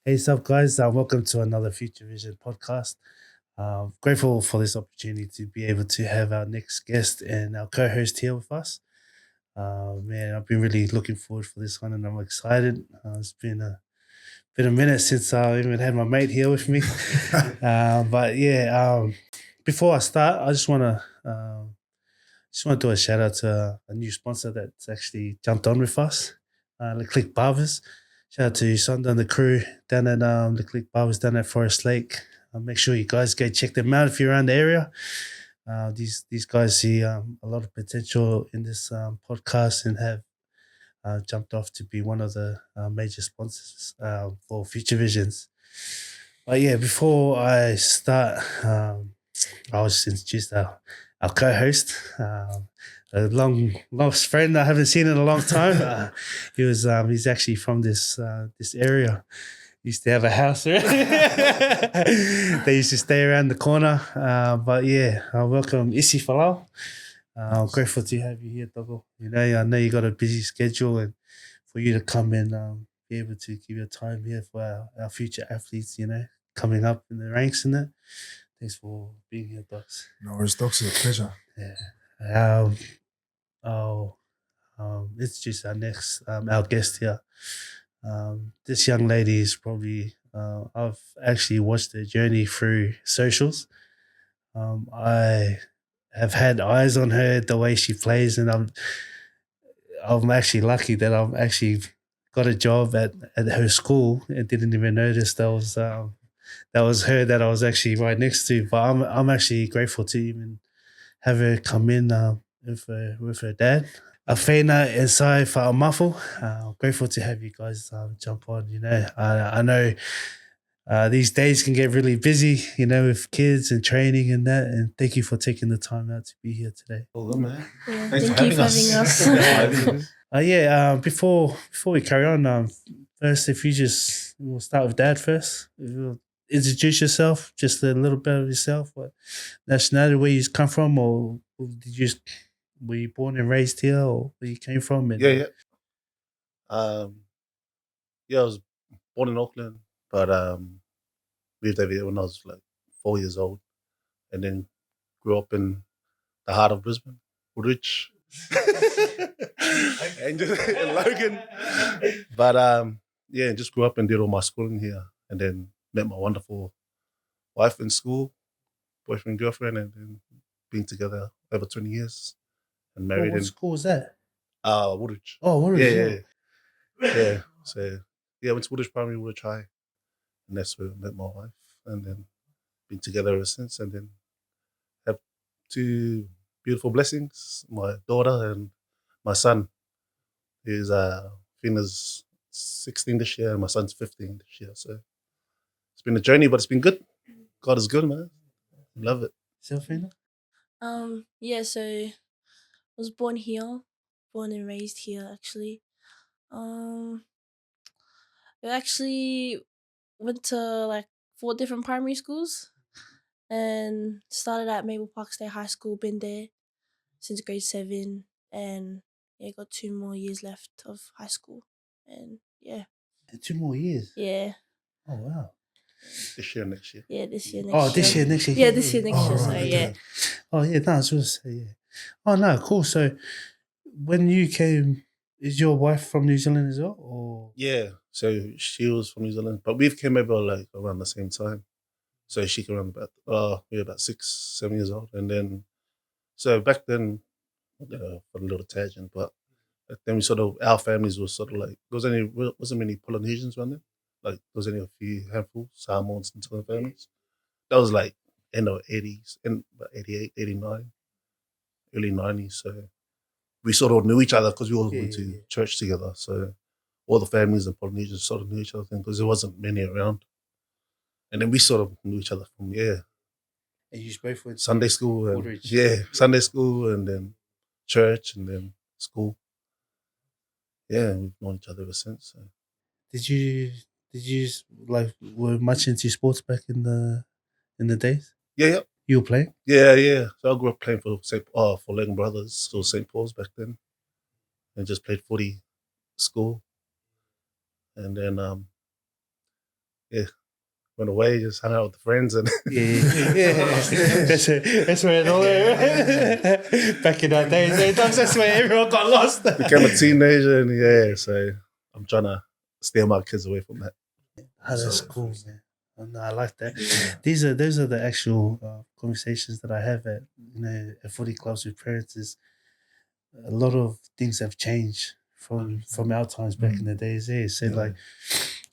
Hey, sup, guys? Welcome to another Future Vision podcast. Grateful for this opportunity to be able to have our next guest and our co-host here with us. Man, I've been really looking forward for this one, and I'm excited. It's been a minute since I even had my mate here with me. But yeah, before I start, I just want to do a shout out to a new sponsor that's actually jumped on with us, Leclerc Barbers. Shout out to Sonda and the crew down at Leclerc Barbers down at Forest Lake. Make sure you guys go check them out if you're around the area. These guys see a lot of potential in this podcast and have jumped off to be one of the major sponsors for Future Visions. But yeah, before I start, I'll just introduce our co-host, a long lost friend I haven't seen in a long time. He's actually from this area. Used to have a house there. They used to stay around the corner. But yeah, welcome Isi Falau. I'm grateful to have you here, Dogo. I know you got a busy schedule, and for you to come and be able to give your time here for our future athletes, coming up in the ranks and that. Thanks for being here, Docs. No worries, Docs. It's a pleasure. Yeah. I'll introduce our guest here. This young lady is probably, I've actually watched her journey through socials. I have had eyes on her, the way she plays, and I'm actually lucky that I've actually got a job at her school and didn't even notice that was her that I was actually right next to. But I'm actually grateful to even have her come in with her dad. Afeena Faamaf. Grateful to have you guys jump on. I know these days can get really busy, with kids and training and that. And thank you for taking the time out to be here today. All good, man. Yeah, Thanks thank for having us. Before we carry on, first, if we'll start with Dad first. If you'll introduce yourself, just a little bit of yourself, what nationality, where you come from, or were you born and raised here, or where you came from? Yeah. I was born in Auckland, but moved over here when I was like 4 years old, and then grew up in the heart of Brisbane, Woodridge, and just Logan. But just grew up and did all my schooling here, and then met my wonderful wife in school, boyfriend, girlfriend, and then been together over 20 years and married. What school was that? Woodridge. Oh, Woodridge. Yeah. So I went to Woodridge Primary, Woodridge High, and that's where I met my wife, and then been together ever since, and then have two beautiful blessings, my daughter and my son. He's Feena's 16 this year, and my son's 15 this year. So it's been a journey, but it's been good. God is good, man. Love it. So, Feena? So I was born and raised here actually. I actually went to like 4 different primary schools and started at Maple Park State High School, been there since grade 7, and got 2 more years left of high school. And And 2 more years? Yeah. Oh, wow. This year, next year. Yeah, this year, next year. Oh, this year, next year. Yeah, this year, next year, right, sorry, yeah. Oh, yeah, no, I was going to say, yeah. Oh, no, cool. So when you came, is your wife from New Zealand as well? Or? Yeah, so she was from New Zealand, but we came over like around the same time. So she came around we were about 6, 7 years old. And then, so back then, for a little tangent, but then our families were sort of like, wasn't many Polynesians around then. Like, there was only a few handfuls, Samoans and some families. That was like end of 80s, in 88, 89, early 90s. So we sort of knew each other because we all went to church together. So all the families and Polynesians sort of knew each other because there wasn't many around. And then we sort of knew each other from, And you both went Sunday school. Sunday school and then church and then school. Yeah, we've known each other ever since. So. Did you like were much into sports back in the days? Yeah. You were playing? Yeah. So I grew up playing for Logan Brothers, so St. Paul's back then, and just played footy, school, and then went away, just hung out with the friends, and Yeah. That's where it all back in our days. That's where everyone got lost. became a teenager, and so I'm trying to steer my kids away from that. Oh, that's cool, man. Oh, no, I like that. Those are the actual conversations that I have at footy clubs with parents. Is a lot of things have changed from our times back in the days. Yeah, so like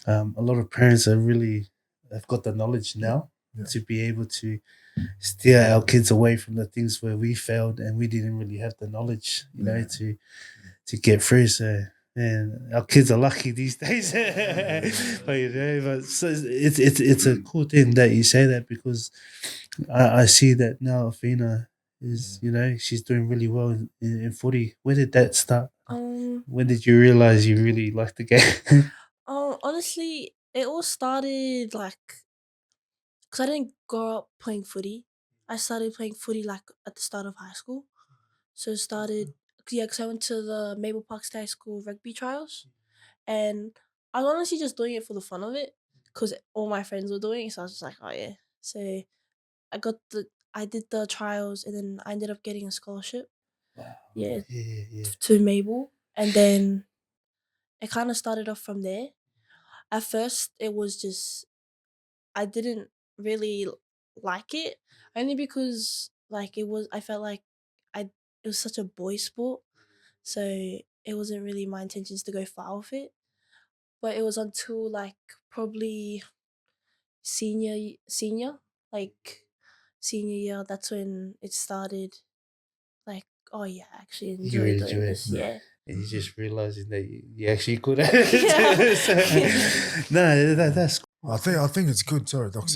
a lot of parents have got the knowledge now to be able to steer our kids away from the things where we failed and we didn't really have the knowledge, to get through. So, man, our kids are lucky these days. But so it's a cool thing that you say that, because I see that now Afeena is, she's doing really well in footy. Where did that start? When did you realize you really liked the game? Honestly, it all started like because I didn't grow up playing footy. I started playing footy like at the start of high school. So it started, because I went to the Maple Park State High School rugby trials, and I was honestly just doing it for the fun of it, because all my friends were doing it. So I was just like, oh yeah. So I got I did the trials, and then I ended up getting a scholarship. Wow. Yeah, Yeah. to Maple, and then it kind of started off from there. At first, it was just I didn't really like it, only because like I felt like I it was such a boy sport, so it wasn't really my intentions to go far with it. But it was until like probably senior like senior year, that's when it started. Like, oh yeah, I actually You enjoy really doing enjoy it. this. Yeah. And you just realizing that you actually good at it. Yeah. No, that's cool. I think it's good. Sorry, Doc.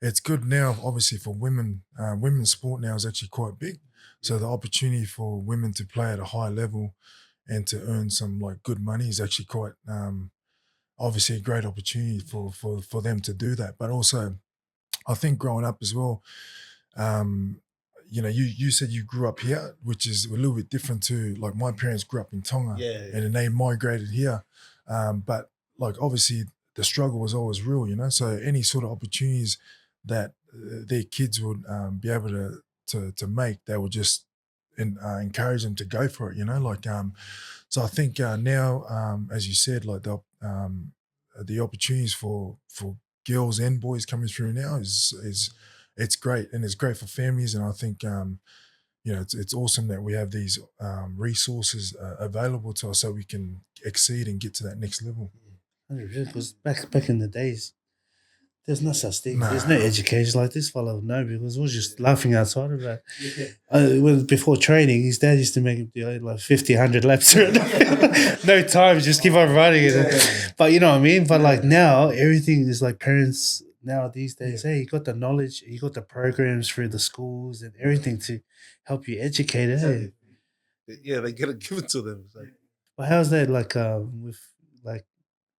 It's good now. Obviously, for women, women's sport now is actually quite big. So the opportunity for women to play at a high level and to earn some like good money is actually quite obviously a great opportunity for them to do that. But also, I think growing up as well, um, you said you grew up here, which is a little bit different to like my parents grew up in Tonga, and then they migrated here. But like obviously the struggle was always real, So any sort of opportunities that their kids would be able to make, they would just encourage them to go for it, So I think now, as you said, like the opportunities for girls and boys coming through now is it's great, and it's great for families. And I think it's awesome that we have these resources available to us so we can exceed and get to that next level. 100%. Because back in the days, there's no such thing. Nah. There's no education like this fellow. No, because we was just laughing outside of that. Before training, his dad used to make him do like 50, 100 laps. No time, just keep on running it. But you know what I mean? But like now, everything is like parents now these days. Hey, you got the knowledge, you got the programs through the schools and everything to help you educate it. Hey. Yeah, they get it given to them. It's like, Well, how's that like with like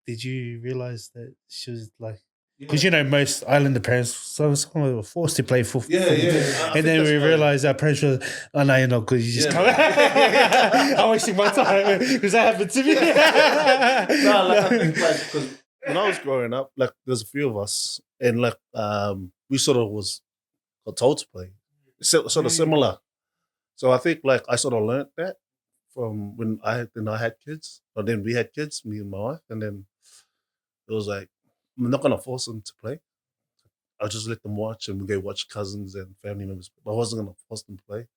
did you realize that she was like because most Islander parents some of them were forced to play footy. And then we realized our parents were, oh no, you're not good, you just come I'm wasting my time because that happened to me. I think like because when I was growing up, like there's a few of us, and like we sort of got told to play, sort of similar. So I think like I sort of learned that from when I had kids, or then we had kids, me and my wife, and then it was like I'm not gonna force them to play. I'll just let them watch, and we go watch cousins and family members. But I wasn't gonna force them to play.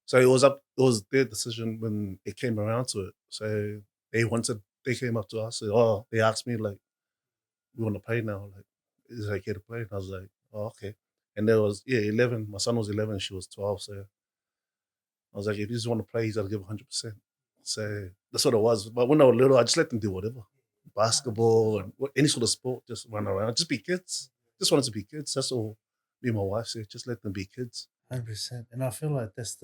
So it was their decision when it came around to it. So they came up to us, and, they asked me like, we want to play now. Like, is it okay to play? And I was like, oh, okay. And there was 11. My son was 11, she was 12. So I was like, if you just want to play, he's got to give 100%. So that's what it was. But when I was little, I just let them do whatever, basketball and any sort of sport, just run around, just be kids. Just wanted to be kids. That's all. Me and my wife said, just let them be kids. 100%. And I feel like that's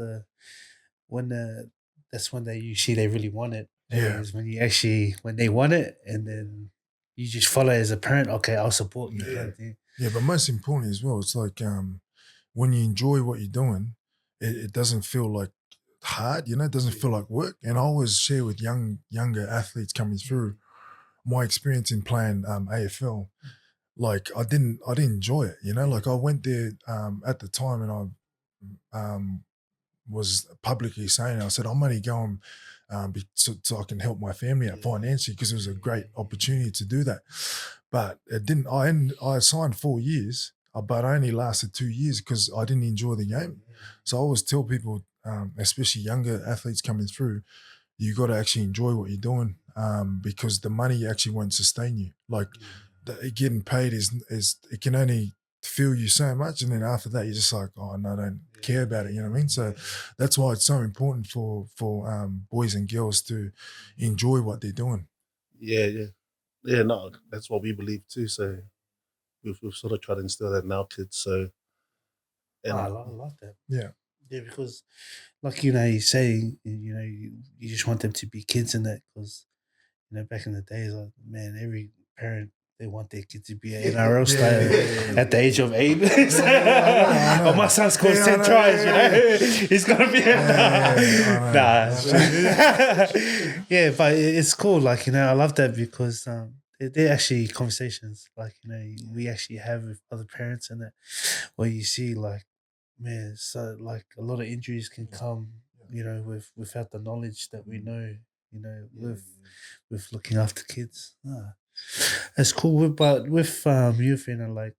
when they really want it. Yeah. Is when they want it, and then you just follow as a parent. Okay, I'll support you. Yeah. Kind of thing. Yeah, but most importantly as well, it's like when you enjoy what you're doing, it doesn't feel like hard, it doesn't feel like work. And I always share with younger athletes coming through my experience in playing AFL. like I didn't enjoy it, you know. Like I went there at the time, and I was publicly saying, I said, I'm only going so I can help my family out financially, because it was a great opportunity to do that. But it didn't. I signed 4 years, but I only lasted 2 years because I didn't enjoy the game. So I always tell people, especially younger athletes coming through, you got to actually enjoy what you're doing, because the money actually won't sustain you. Like getting paid is it can only fill you so much, and then after that you're just like, oh no, I don't care about it. You know what I mean? So that's why it's so important for boys and girls to enjoy what they're doing. Yeah. No, that's what we believe too. So we've sort of tried to instill that in our kids. So and I love that. Yeah. Yeah, because like you say, you just want them to be kids in that, because back in the days, like, man, every parent, they want their kid to be an NRL star at the age of 8. I know. Oh, my son scores 10 tries, he's gonna be yeah, but it's cool. Like, I love that, because they're actually conversations like we actually have with other parents, and that where you see, like, man, so like a lot of injuries can come, without the knowledge that we know, with looking after kids. That's cool. But with you, Fina, like,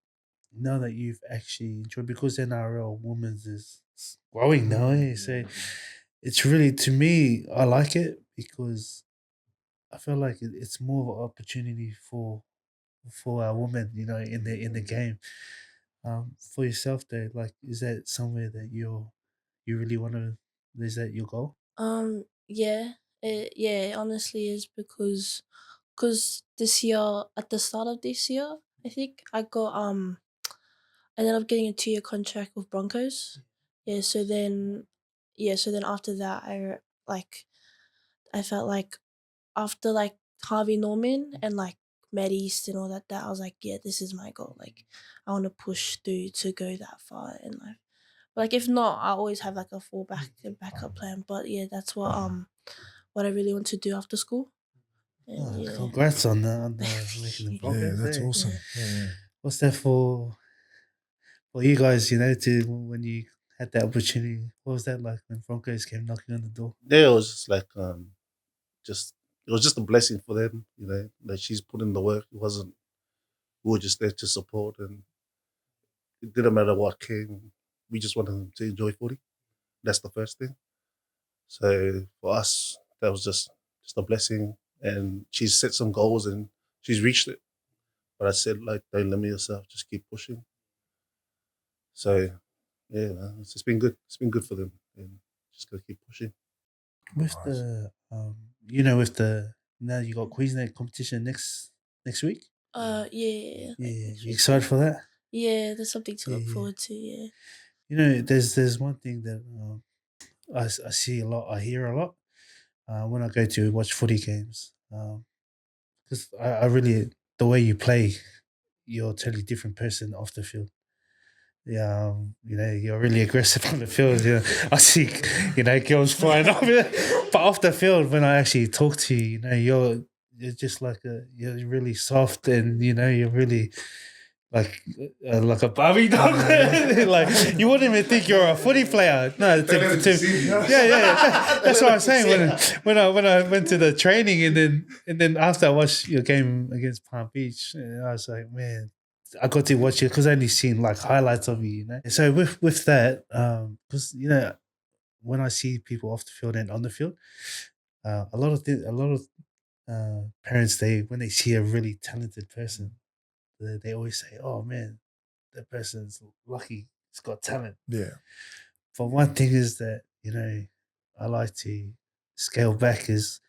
now that you've actually enjoyed, because NRL women's is growing now, so it's really, to me, I like it, because I feel like it's more of an opportunity for our women, in the game. For yourself, though, like, is that somewhere that you really want to? Is that your goal? Yeah, it honestly is, because this year, at the start of this year, I think I ended up getting a 2-year contract with Broncos. Yeah, so then after that, I felt like, after like Harvey Norman and like Med East and all that I was like, yeah, this is my goal. Like, I want to push through to go that far in life. But like, if not, I always have like a fallback and backup plan. But yeah, that's what I really want to do after school. And Oh, yeah. congrats on the making the Yeah, Broncos. that's Eh? awesome. Yeah. What's that for you guys? To when you had that opportunity, what was that like when Broncos came knocking on the door? yeah, it was just like just it was just a blessing for them, that she's put in the work. It wasn't We were just there to support, and it didn't matter what came. We just wanted them to enjoy footy. That's the first thing. So for us, that was just a blessing, and she's set some goals and she's reached it. But I said, like, don't limit yourself, just keep pushing. So yeah, man, it's been good. It's been good for them, and just gotta keep pushing. With Nice. with the now you got Queensland competition next week. Yeah. Yeah, next you week, excited for that? yeah, there's something to Yeah, look yeah. forward to. Yeah. There's one thing that I see a lot, I hear a lot when I go to watch footy games. Because I really, the way you play, you're a totally different person off the field. Yeah, you're really aggressive on the field. I see, girls flying off it. But off the field, when I actually talk to you, you're just you're really soft, and you're really like a Barbie dog. Like, you wouldn't even think you're a footy player. No, yeah. That's what I'm saying. When I went to the training, and then after I watched your game against Palm Beach, I was like, man, I got to watch it because I only seen like highlights of you. So with that, because when I see people off the field and on the field, a lot of parents, they when they see a really talented person, they always say, "Oh man, that person's lucky. It's got talent." Yeah. But one thing is that I like to scale back. Is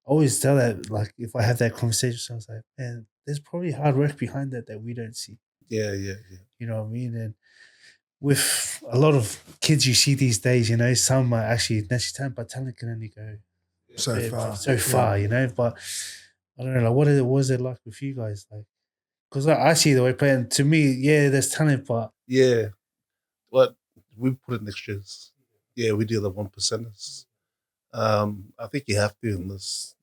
I always tell that, like, if I have that conversation, I was like, man, there's probably hard work behind that we don't see. Yeah. You know what I mean? And with a lot of kids you see these days, some are actually naturally talented, but talent can only go So far. so far. But I don't know, like, what is it like with you guys, like? Because I see the way playing. To me, yeah, there's talent, but Yeah. What we put in extras. Yeah, we do the 1%ers. I think you have to in this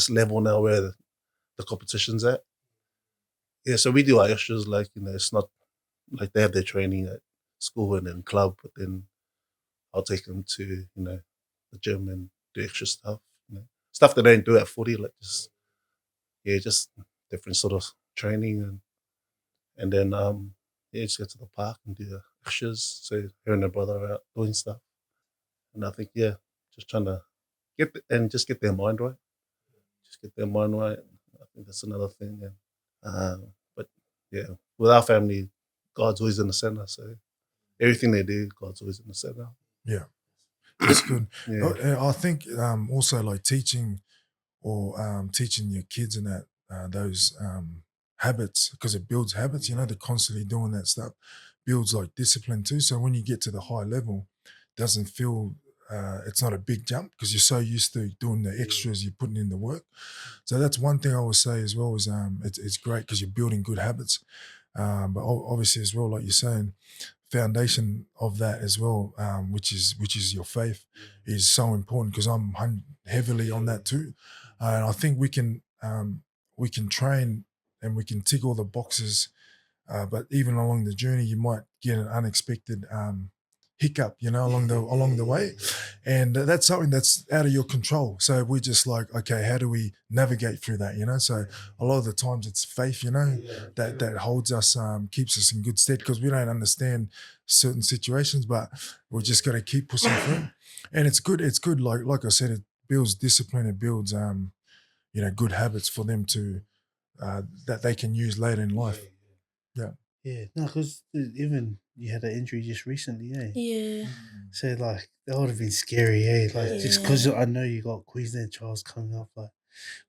level now where the competition's at. Yeah, so we do our extras, like, it's not like they have their training at school and then club, but then I'll take them to, the gym and do extra stuff. Stuff that they don't do at footy, like just different sort of training and then just get to the park and do the extras. So her and her brother are out doing stuff. And I think, just trying to just get their mind right. Just get their mind right. I think that's another thing. And but yeah, with our family, God's always in the center. So everything they do, God's always in the center. Yeah, it's good. Yeah. I think also like teaching or teaching your kids and that those habits, because it builds habits. They're constantly doing that stuff, builds like discipline too. So when you get to the high level, doesn't feel it's not a big jump because you're so used to doing the extras, you're putting in the work. So that's one thing I would say as well is it's great because you're building good habits. But obviously as well, like you're saying, foundation of that as well, which is your faith, is so important because I'm heavily on that too, and I think we can train and we can tick all the boxes, but even along the journey, you might get an unexpected hiccup, along the way, and that's something that's out of your control. So we're just like, okay, how do we navigate through that? So a lot of the times it's faith, that holds us, keeps us in good stead because we don't understand certain situations, but we're just got to keep pushing through. And it's good. It's good. Like I said, it builds discipline. It builds good habits for them to that they can use later in life. Yeah. Yeah, no, because even you had an injury just recently, eh? Yeah. So, like, that would have been scary, eh? Like, just because Yeah. I know you got Queensland trials coming up, like,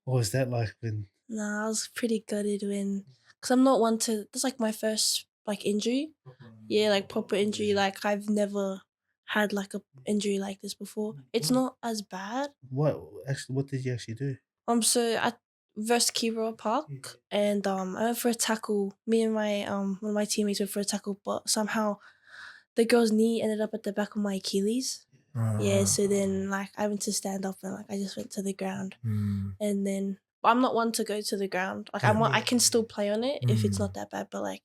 what was that like when? Nah, I was pretty gutted because I'm not one to. That's like my first like injury. Yeah, like proper injury. Like I've never had like a injury like this before. It's not as bad. What did you actually do? So at versus Kiro Park, and I went for a tackle. Me and my one of my teammates went for a tackle, but somehow the girl's knee ended up at the back of my Achilles. Yeah, so then like I went to stand up and like I just went to the ground, and then but I'm not one to go to the ground. Like I can still play on it if it's not that bad, but like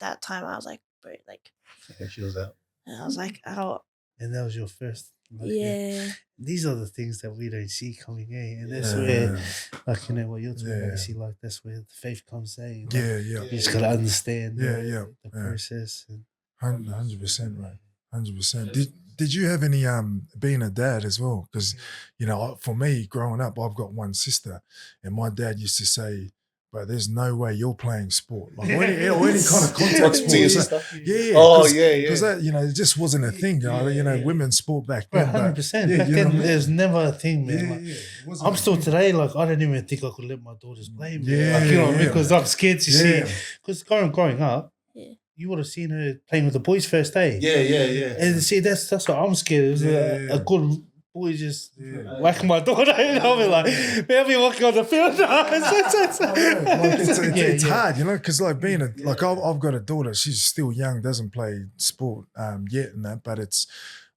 that time I was like, bro, like Yeah, she was out. I was like, oh And that was your first. Like, yeah, these are the things that we don't see coming, eh? And that's where, like, what you're talking about, you see, like, that's where the faith comes, eh? Like, you just got to understand the process. And 100%, right? 100%. Did you have any being a dad as well? Because for me, growing up, I've got one sister, and my dad used to say, "But there's no way you're playing sport, like or any kind of contact sport." So, because that it just wasn't a thing. Women's sport back then. 100%. Back then, there's never a thing, man. I'm still today, like, I don't even think I could let my daughters play, man. Like, you know what I mean? Because I'm scared to see. Because growing up, you would have seen her playing with the boys first day. Yeah. And see, that's what I'm scared. It was a good boy just whacking my daughter. I'll be like, man, I'll be walking on the field. It's hard, because like being I've got a daughter. She's still young, doesn't play sport yet, and that. But it's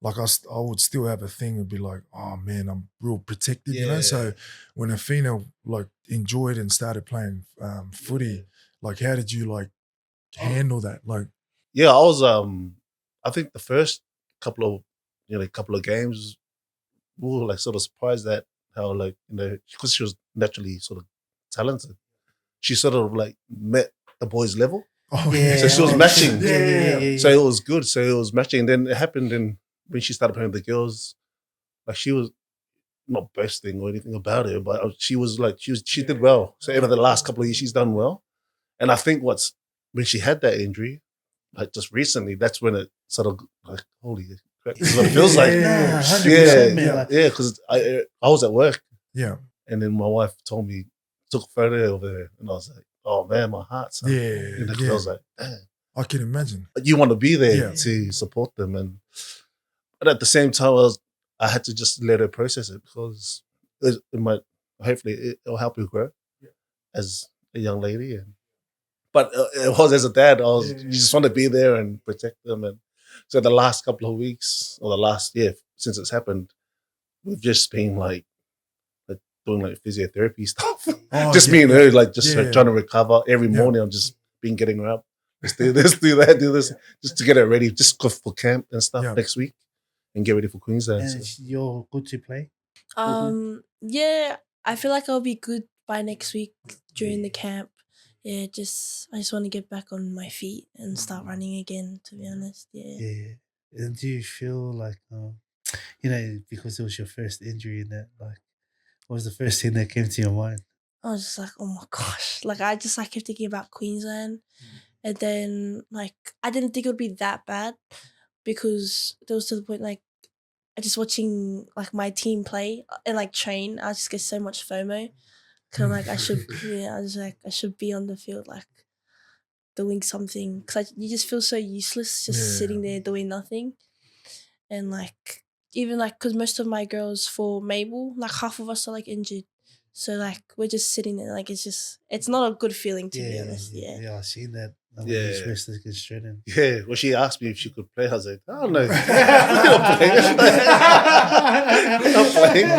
like I would still have a thing and be like, oh man, I'm real protective, So when Afeena like enjoyed and started playing footy, like how did you like handle that? Like, yeah, I was I think the first couple of games we were like sort of surprised at how like because she was naturally sort of talented, she sort of like met the boys' level. Oh yeah, so she was matching. Yeah. So it was good. So it was matching. And then it happened when she started playing with the girls, like she was not boasting or anything about it, but she was like she did well. So over the last couple of years, she's done well. And I think when she had that injury, like just recently, that's when it sort of like, holy crap, this is what it feels like. 100%, man. Because I was at work. Yeah. And then my wife told me, took a photo of her, and I was like, oh man, my heart's up. Yeah. I was like, damn. I can imagine. You want to be there to support them. But at the same time, I had to just let her process it because it might, hopefully it'll help her grow as a young lady. But it was as a dad, you just want to be there and protect them. And so the last couple of weeks or the last year since it's happened, we've just been like doing like physiotherapy stuff. Oh, Just yeah, me and yeah. her, like just Yeah, trying to recover. Every Yeah. morning, I'm just been getting her up. Let's do this, do that, do this, just to get her ready, just go for camp and stuff Yeah. next week, and get ready for Queensland. And So. you're good to play. Yeah, I feel like I'll be good by next week during the camp. Yeah, I just want to get back on my feet and start running again. To be honest, yeah. Yeah. And do you feel like, you know, because it was your first injury in that, like, what was the first thing that came to your mind? I was just like, oh my gosh, like I just like kept thinking about Queensland, and then like I didn't think it would be that bad because there was to the point like I just watching like my team play and like train. I just get so much FOMO. Cause I'm like I should, yeah, I was like I should be on the field like doing something because you just feel so useless just sitting there doing nothing, and like even like because most of my girls for Mabel like half of us are like injured, so like we're just sitting there like it's not a good feeling to be honest. Yeah, I seen that. When Yeah. these wrestlers get straightened. Yeah, well, she asked me if she could play. I was like, I don't know. I'm not playing.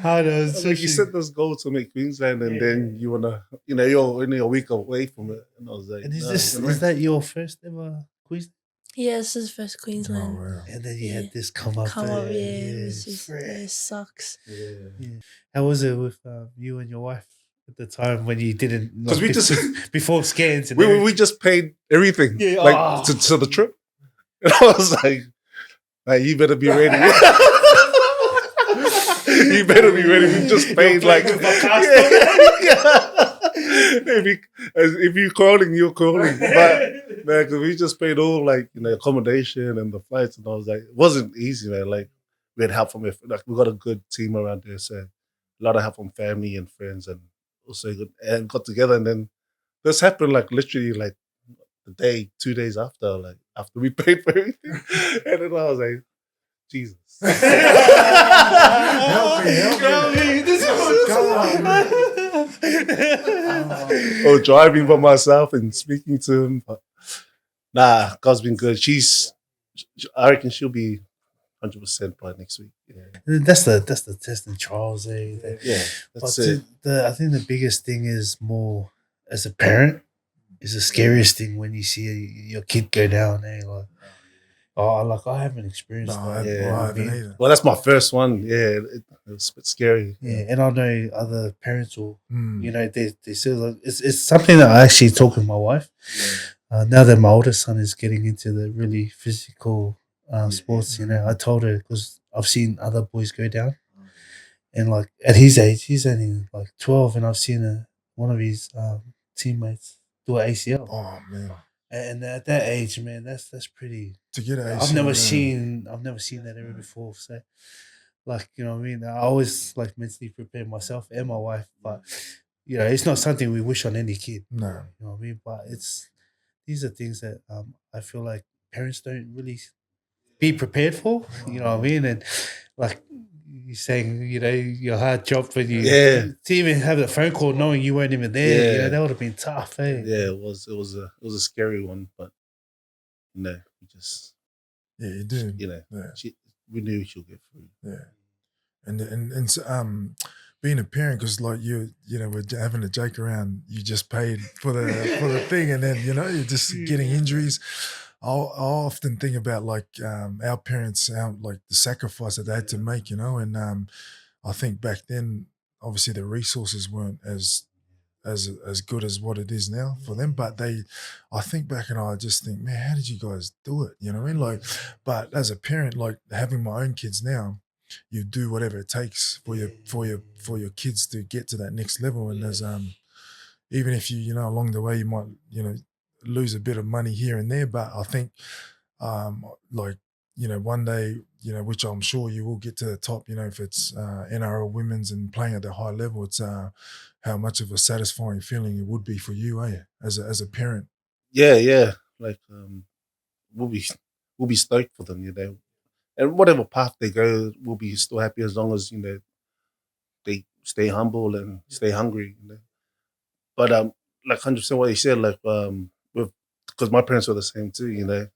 How does So you set this goal to make Queensland, and then you wanna, you're only a week away from it. And I was like, And no, is that your first ever quiz? Yeah, this is first Oh, Queensland. wow. And then you Yeah. had this come up. Yeah, Yeah, it was just, fresh. it sucks. Yeah. How was it with you and your wife at the time when you didn't? 'Cause we just- before scans and We just paid everything, Yeah, like to the trip. And I was like, you better be ready. You better be ready. We just paid like, if you're calling, you're calling. But man, 'cause we just paid all like accommodation and the flights, and I was like, it wasn't easy, man. Like we had help from like we got a good team around there, so a lot of help from family and friends, and also good and got together, and then this happened like literally like the day, 2 days after, like after we paid for everything, and then I was like, Jesus. Help me. Come on, man. Or driving by myself and speaking to him. But nah, God's been good. I reckon she'll be 100% by next week. Yeah, That's the test and trials. yeah, that's But it. I think the biggest thing is more as a parent is the scariest thing when you see your kid go down. Like, like I haven't experienced No, that. Yeah. I haven't either. Well, that's my first one. Yeah, it was a bit scary. Yeah, and I know other parents will, Mm. they still like, it's something that I actually talk with my wife. Now that my oldest son is getting into the really physical sports, I told her because I've seen other boys go down, and like at his age, he's only like 12, and I've seen one of his teammates do an ACL, Oh man, and at that age, man, that's pretty. to get an I've never ACL, seen that ever before. So, like, you know what I mean? I always like mentally prepare myself and my wife, but it's not something we wish on any kid. No, You know what I mean? But these are things that I feel like parents don't really be prepared for. You know what I mean? And like you're saying, your hard job when you to even have a phone call knowing you weren't even there. Yeah. That would have been tough. Yeah, it was a scary one, but we just yeah, you do. yeah, we knew she'll get through. Yeah, and so, being a parent, because like we're having a joke around. You just paid for the thing, and then you're just getting injuries. I often think about like our parents, like the sacrifice that they had to make, and I think back then, obviously the resources weren't as good as what it is now for them. But I think back and I just think, man, how did you guys do it? You know what I mean? Like, but as a parent, like having my own kids now, you do whatever it takes for your kids to get to that next level. And there's even if you along the way you might lose a bit of money here and there, but I think like one day which I'm sure you will get to the top. If it's NRL women's and playing at the high level, it's how much of a satisfying feeling it would be for you, as a parent. Yeah. Like we'll be stoked for them, and whatever path they go, we'll be still happy as long as they stay humble and stay hungry. But like 100% what you said, like because my parents were the same too.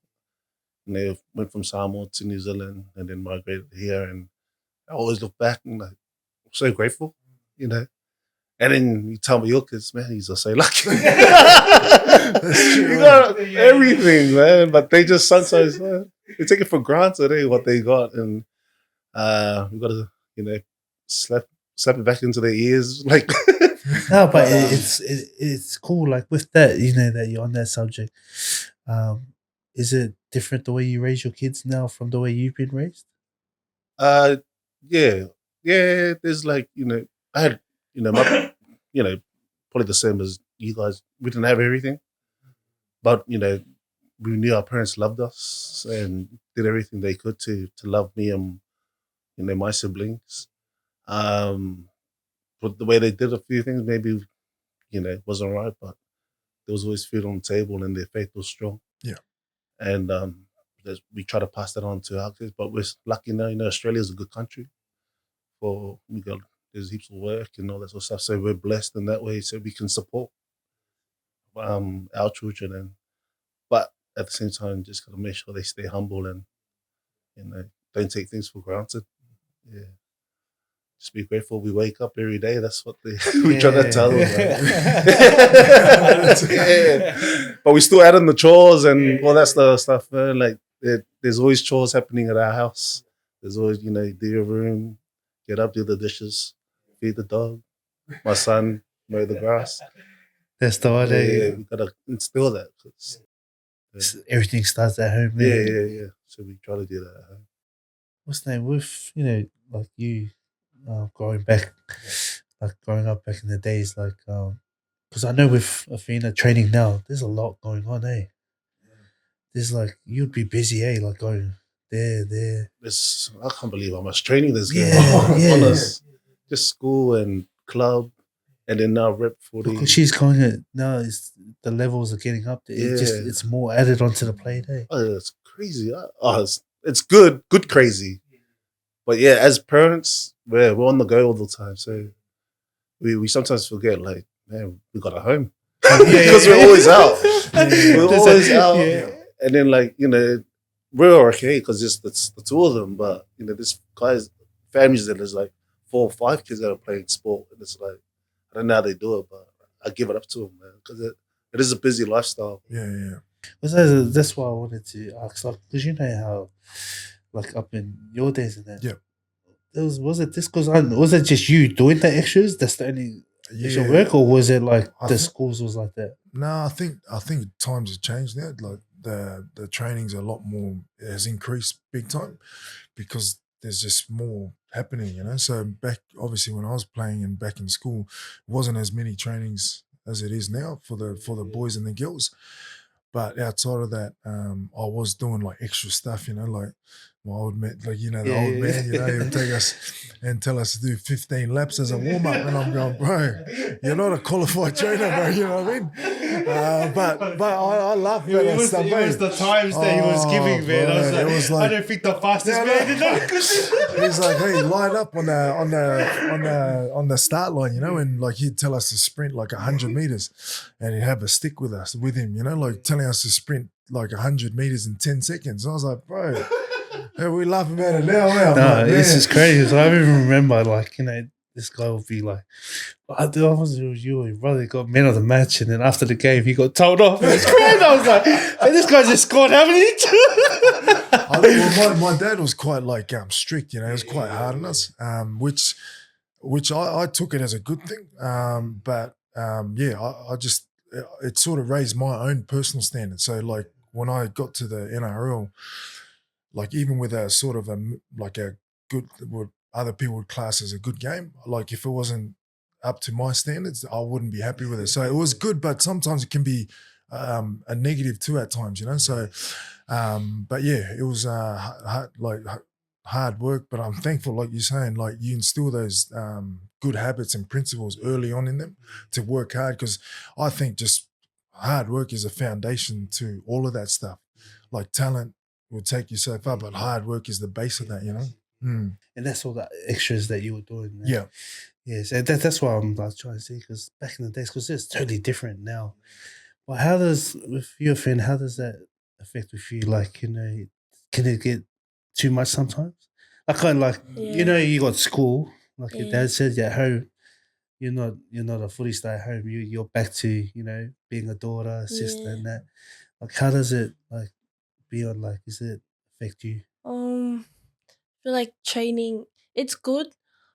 went from Samoa to New Zealand and then migrated here. And I always look back and like, I'm so grateful, you know. And then you tell me your kids, man, he's just so lucky. That's true. You got everything, man. But they just sometimes they take it for granted, what they got, and we got to, slap it back into their ears, like. No, but it's cool. Like with that, that you're on that subject. Is it different the way you raise your kids now from the way you've been raised? Yeah, yeah. There's like I had my probably the same as you guys. We didn't have everything, but we knew our parents loved us and did everything they could to love me and my siblings. But the way they did a few things maybe wasn't right, but there was always food on the table and their faith was strong. Yeah. And we try to pass that on to our kids, but we're lucky now. Australia is a good country. There's heaps of work and all that sort of stuff. So we're blessed in that way, so we can support our children, but at the same time, just gotta make sure they stay humble and don't take things for granted. Yeah. Just be grateful we wake up every day. That's what we try to tell them. Yeah. But we still add in the chores and all that stuff. Like there's always chores happening at our house. There's always, do your room, get up, do the dishes, feed the dog. My son, mow the grass. That's the idea. Yeah, we gotta instill that. Everything starts at home. Yeah. So we try to do that at home. What's the name? With like you. Growing up back in the days, like, because I know with Afeena training now, there's a lot going on, eh? There's like, you'd be busy, eh? Like going there. I can't believe how much training there's going Yeah. on us. Just school and club, and then now rep 40. Because she's going it now, the levels are getting up there. It's more added onto the plate, eh? Oh, it's crazy. It's good crazy. But yeah, as parents, we're on the go all the time. So we sometimes forget, like, man, we got a home. Because we're always out. We're always out. Yeah. And then, like, we're okay because it's the two of them. But, this guy's families that there's like 4 or 5 kids that are playing sport. And it's like, I don't know how they do it, but I give it up to them, man. Because it is a busy lifestyle. Yeah. Well, that's why I wanted to ask, like, because how, like, up in your days and that. Yeah. Was it just you doing the extras? That's the only extra work, or was it like schools was like that? No, I think times have changed now. Like the training's a lot more. It has increased big time because there's just more happening. So back, obviously, when I was playing and back in school, it wasn't as many trainings as it is now for the boys and the girls. But outside of that, I was doing like extra stuff, like my old man, like, the old man, he would take us and tell us to do 15 laps as a warm up. And I'm going, bro, you're not a qualified trainer, bro, you know what I mean? But I love that stuff. It was the times that he was giving, man. I was like, I don't think the fastest man in that. He's like, hey, line up on the start line, and like he'd tell us to sprint like 100 meters, and he'd have a stick with him, like telling us to sprint like 100 meters in 10 seconds. And I was like, bro, hey, we laughing about it now. No, this is crazy. So I even remember, like, this guy would be like, I was you and your brother got man of the match, and then after the game he got told off. It was crazy. I was like, hey, this guy just scored how many? My dad was quite like strict, he was quite hard on us, which I took it as a good thing. I just, it sort of raised my own personal standards. So like when I got to the NRL, like even with a sort of a good, what other people would class as a good game, like if it wasn't up to my standards, I wouldn't be happy with it. So it was good, but sometimes it can be a negative too at times, So, but yeah, it was hard work. But I'm thankful, like you're saying, like you instill those good habits and principles early on in them to work hard, because I think just hard work is a foundation to all of that stuff. Like talent will take you so far, but hard work is the base of that, And that's all the extras that you were doing. Man. Yeah. Yes, and that's why I'm like trying to see, because back in the days, because it's totally different now. Well, how does, with your friend, how does that affect with you? Like, can it get too much sometimes? I kind of like Yeah. you got school, like your Yeah. dad said, you're at home. You're not a fully stay at home. You're back to being a daughter, sister, Yeah. and that. Like, how does it like be on? Like, does it affect you? I feel like training, it's good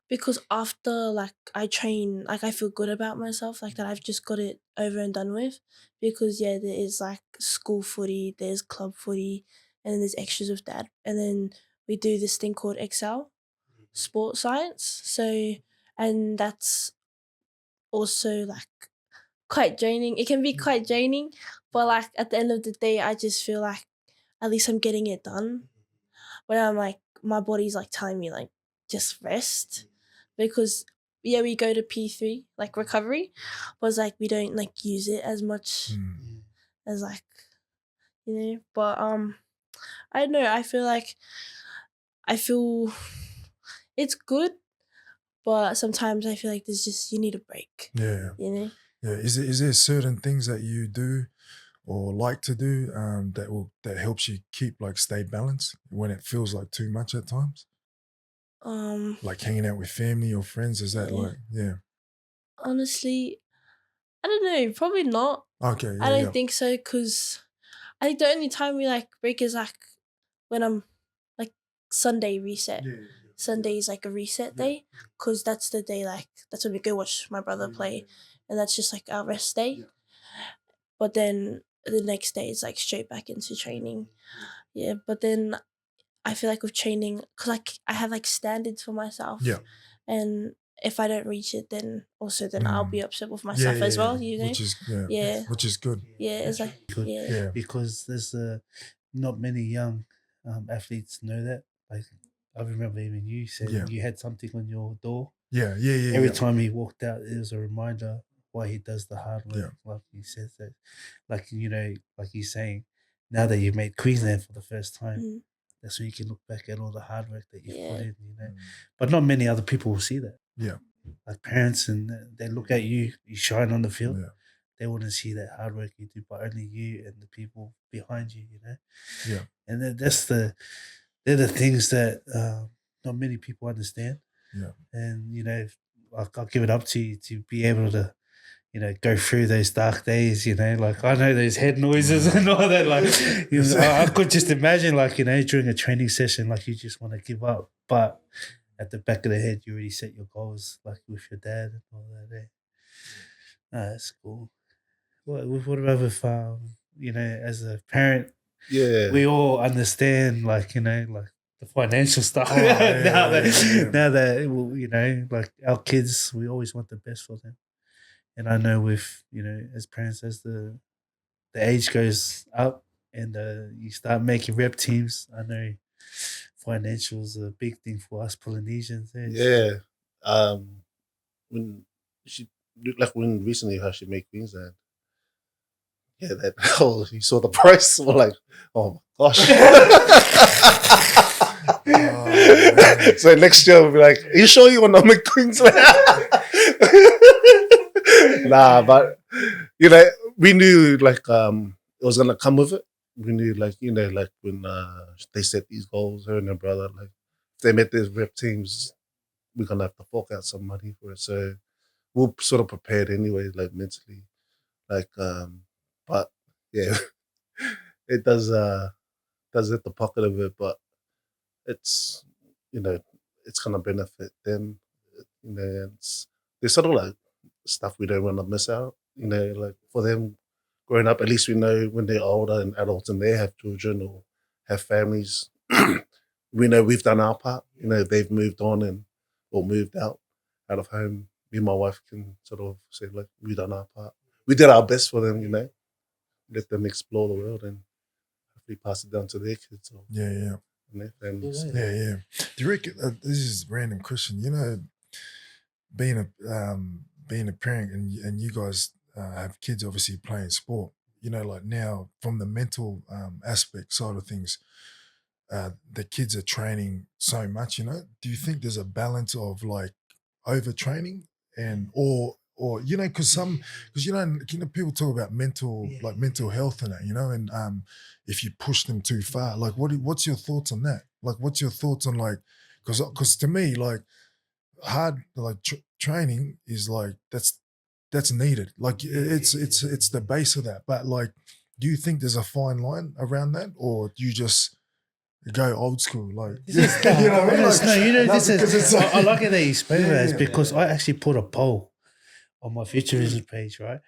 because after like I train, like I feel good about myself, like that I've just got it over and done with. Because there is like school footy, there's club footy, and then there's extras with that, and then we do this thing called Excel, sport science. So, and that's also like quite draining. It can be quite draining, but like at the end of the day, I just feel like at least I'm getting it done. When I'm like, my body's like telling me like just rest, because we go to P3 like recovery, but it's like we don't like use it as much as like But I don't know. I feel it's good, but sometimes I feel like there's just you need a break. Yeah. You know. Yeah. Is there certain things that you do or like to do that helps you keep like stay balanced when it feels like too much at times? Like hanging out with family or friends, is that Yeah. like Honestly, I don't know. Probably not. Okay, I yeah, don't yeah. think so, because I think the only time we like break is like when I'm like Sunday reset. Sunday is like a reset day, because that's the day like that's when we go watch my brother play, and that's just like our rest day. But then the next day is like straight back into training. Yeah, but then I feel like with training, because like I have like standards for myself. Yeah. And if I don't reach it, then I'll be upset with myself Yeah, as well. which is which is good. Yeah, it's like Good. yeah. Because there's not many young athletes know that. Like, I remember even you said Yeah. you had something on your door. Yeah. Every time he walked out, it was a reminder why he does the hard work. Yeah. Like he says that, like like he's saying, now that you've made Queensland for the first time, Mhm. that's when you can look back at all the hard work that you've put Yeah. in. But not many other people will see that. Yeah. Like parents, and they look at you, you shine on the field. Yeah. They wouldn't see that hard work you do, but only you and the people behind you. Yeah. And they're the things that not many people understand. Yeah. And I'll give it up to you to be able to go through those dark days. Like, I know those head noises and all that. Like, I could just imagine, like, during a training session, like, you just want to give up, but at the back of the head, you already set your goals, like with your dad and all that. That's cool. What about with as a parent, Yeah. we all understand, like, like the financial stuff. Oh, yeah, now that well, like our kids, we always want the best for them. And I know with as parents, as the age goes up and you start making rep teams, I know financials are a big thing for us Polynesians. Yeah. When she like when recently how she made Queensland. Yeah, that you saw the price. We're like, oh my gosh. man. So next year we'll be like, are you sure you want to make Queensland? Nah, but we knew like it was gonna come with it. We knew like like when they set these goals, her and her brother, like if they met these rep teams, we're gonna have to fork out some money for it. So we're sort of prepared anyway, like mentally. Like but yeah, it does hit the pocket a bit, but it's it's gonna benefit them. There's sort of like stuff we don't want to miss out. Like for them growing up, at least we know when they're older and adults and they have children or have families, we know we've done our part. They've moved on or moved out of home. Me and my wife can sort of say like we done our part. We did our best for them. Let them explore the world and hopefully pass it down to their kids or Yeah. their families. Yeah. Do you reckon this is a random question? Being a parent and you guys have kids obviously playing sport. Like now from the mental aspect side of things, the kids are training so much. Do you think there's a balance of like overtraining or or because people talk about mental health and that, and if you push them too far, like what's your thoughts on that? Like, what's your thoughts on like, because to me, like hard like training is like that's needed. Like it's the base of that. But like, do you think there's a fine line around that, or do you just go old school? Like, you know what I mean? Like, this is. I like it that you explain that because I actually put a poll on my Futurism page, right?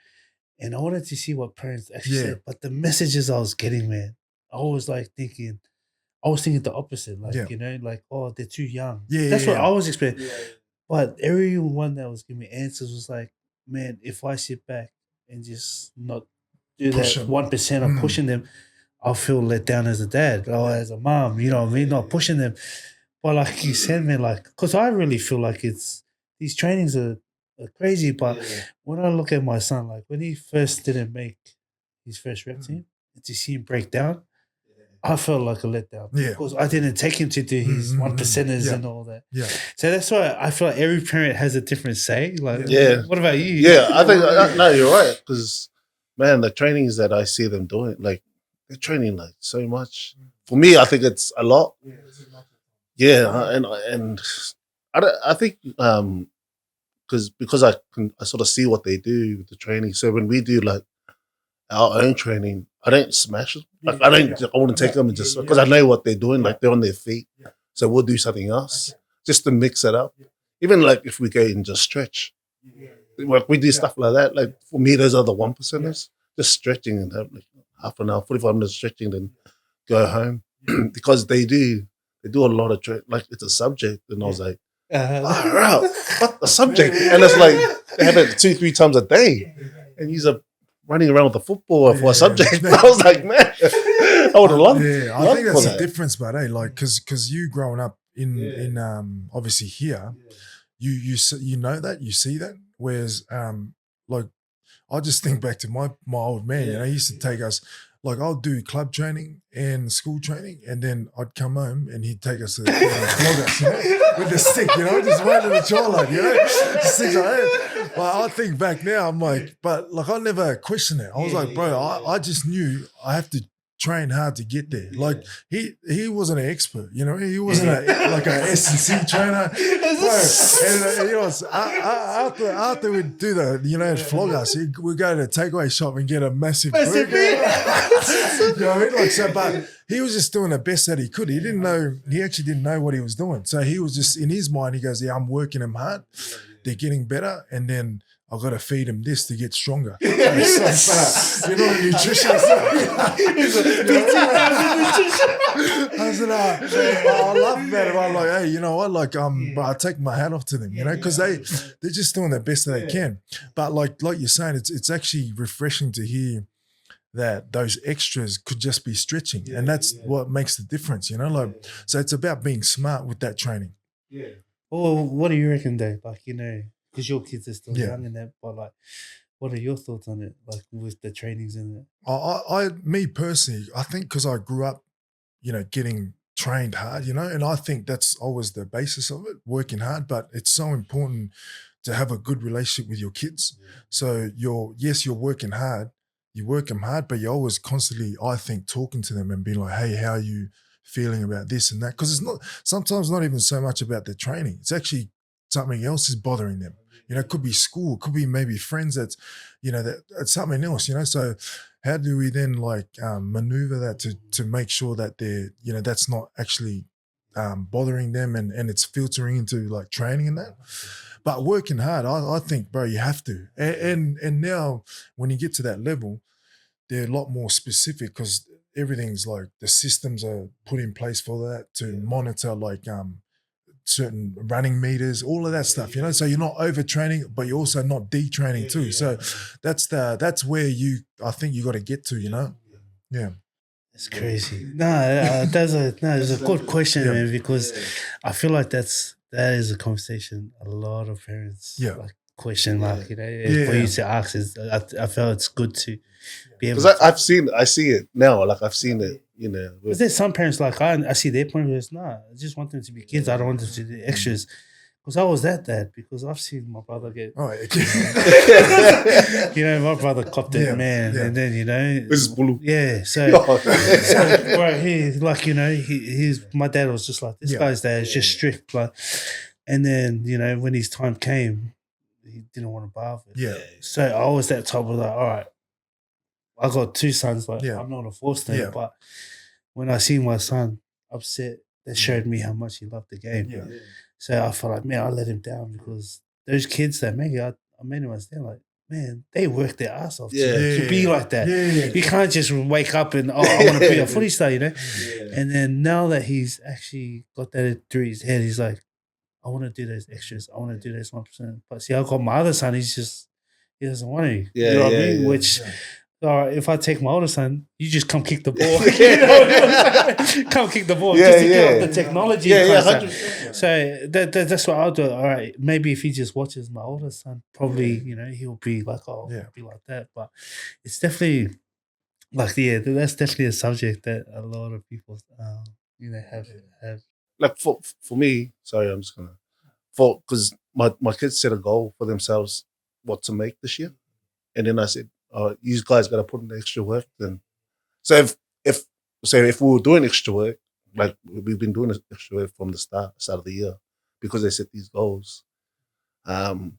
And I wanted to see what parents actually said. But the messages I was getting, man, I was thinking the opposite. Like, like, oh, they're too young. That's what I was expecting. But everyone that was giving me answers was like, man, if I sit back and just not do that 1% of pushing them, I'll feel let down as a dad or as a mom, you know what I mean? Not pushing them. But like you said, man, like, because I really feel like these trainings are crazy. But when I look at my son, like when he first didn't make his first rep team, and to see him break down, I felt like a letdown. Because I didn't take him to do his 1%ers and all that. So that's why I feel like every parent has a different say. Like, what about you? Yeah, I think, no, you're right. Because, man, the trainings that I see them doing, like, they're training like so much. For me, I think it's a lot. And I think because I sort of see what they do with the training. So when we do like our own training, I don't smash it. Like, I want to take them and just because I know what they're doing. Like they're on their feet, so we'll do something else just to mix it up. Even like if we go and just stretch, like we do stuff like that. Like for me, those are the 1%ers. Just stretching and have like half an hour, 45 minutes stretching, then go home because they do a lot of like it's a subject, and I was like, what the subject? And it's like they have it 2-3 times a day, and he's running around with a football for a subject. I was like, man, I would have loved. Yeah, I think that's the difference, but like because you growing up in obviously here, you know that, you see that, whereas like I just think back to my old man. He used to take us. Like I'll do club training and school training, and then I'd come home and he'd take us to the flog us, with the stick, just right in the jawline, sticks like that. But I think back now, I'm like, but like I never questioned it. I was like, bro, I just knew I have to train hard to get there. Like he wasn't an expert, he wasn't like an S&C trainer. Bro, and after we do the flog us, we go to the takeaway shop and get a massive burger. You know what I mean? Like, so, but he was just doing the best that he could. He actually didn't know what he was doing. So he was just in his mind, he goes, I'm working him hard. They're getting better, and then I've got to feed him this to get stronger. You're not a nutritionist. I said, I love that. I'm like, hey, you know what? Like, but I take my hat off to them, because they're just doing the best that they can. But like you're saying, it's actually refreshing to hear that those extras could just be stretching, and that's what makes the difference. Like, so it's about being smart with that training. Yeah. Well, what do you reckon, Dave? Like, because your kids are still young and that, but like, what are your thoughts on it? Like with the trainings in it? Me personally, I think because I grew up, getting trained hard, and I think that's always the basis of it, working hard. But it's so important to have a good relationship with your kids. Yeah. So you're working hard, you work them hard, but you're always constantly, I think, talking to them and being like, hey, how are you feeling about this and that? Because it's sometimes not even so much about the training. It's actually something else is bothering them. It could be school, it could be maybe friends that's something else, So how do we then maneuver that to make sure that they're, that's not actually bothering them and it's filtering into like training and that? But working hard, I think, bro, you have to. And now when you get to that level, they're a lot more specific because everything's like the systems are put in place for that to monitor certain running meters, all of that stuff, So you're not overtraining, but you're also not detraining too. So that's where I think you got to get to, Yeah. It's crazy. That's a good question, man, because I feel like that is a conversation a lot of parents question mark, for you to ask. I felt it's good to be able. Because I see it now. Like I've seen it, Because there's some parents like I see their point of view. I just want them to be kids. I don't want them to do the extras. because I was that dad, because I've seen my brother get, Oh, my brother copped it, Yeah, man, yeah. and then This is blue. yeah, so right here, like he's my dad was just like this Yeah. guy's dad is just strict, like, and then when his time came, he didn't want to bother. Yeah. So I was that type of like, all right, I got two sons, like Yeah. I'm not a forced them, Yeah. but when I see my son upset, that showed me how much he loved the game. Yeah. So I felt like, man, I let him down because those kids that maybe I made them understand, like, man, they work their ass off to be like that. Yeah. You can't just wake up and, I want to be a footy star, And then now that he's actually got that through his head, he's like, I want to do those extras. I want to do those 1%. But see, I got my other son, he doesn't want to. Yeah, you know what I yeah, mean? yeah. Which, all right, if I take my older son, you just come kick the ball. Come kick the ball just to get off the technology. Yeah, concept. 100%. So that's what I'll do. All right, maybe if he just watches my older son, probably, he'll be like, oh, Yeah. I'll be like that. But it's definitely like, yeah, that's definitely a subject that a lot of people, have. Like for me, sorry, I'm just gonna because my kids set a goal for themselves what to make this year, and then I said, you guys got to put in the extra work. Then, so if we were doing extra work, like we've been doing extra work from the start of the year, because they set these goals, they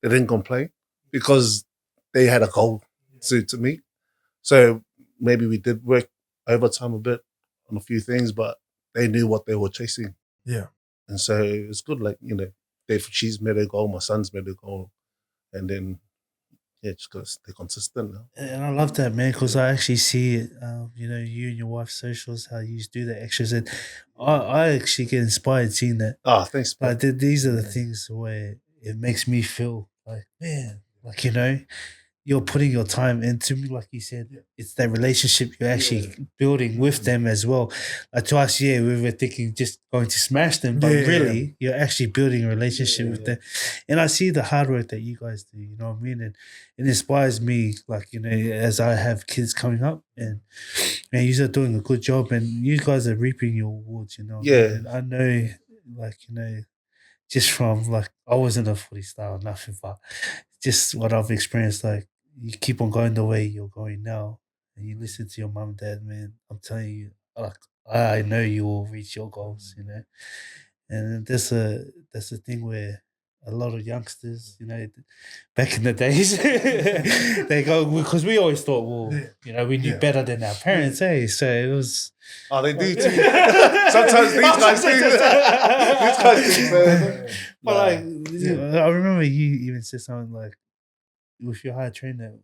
didn't complain because they had a goal to meet. So maybe we did work overtime a bit on a few things, but they knew what they were chasing. Yeah. And so it's good, like, she's made a goal, my son's made a goal, and then, just got to stay consistent now. And I love that, man, because I actually see it, you and your wife's socials, how you do the extras. And I actually get inspired seeing that. Thanks. Like, these are the things where it makes me feel like, man, like, you're putting your time into me, like you said. It's that relationship you're actually building with them as well. Like to us, we were thinking just going to smash them, but really, you're actually building a relationship with them. And I see the hard work that you guys do, you know what I mean? And it inspires me, like, as I have kids coming up, and you are doing a good job, and you guys are reaping your rewards, Yeah. And I know, like, just from, like, I wasn't a footy star or nothing, but just what I've experienced, like, you keep on going the way you're going now, and you listen to your mum and dad, man. I'm telling you, like, I know you will reach your goals, And that's a thing where a lot of youngsters, back in the days, they go, because we always thought, well, we knew better than our parents, So it was. Oh, they do too. Sometimes these guys do. These guys do. But I remember you even said something like, with your high trainer,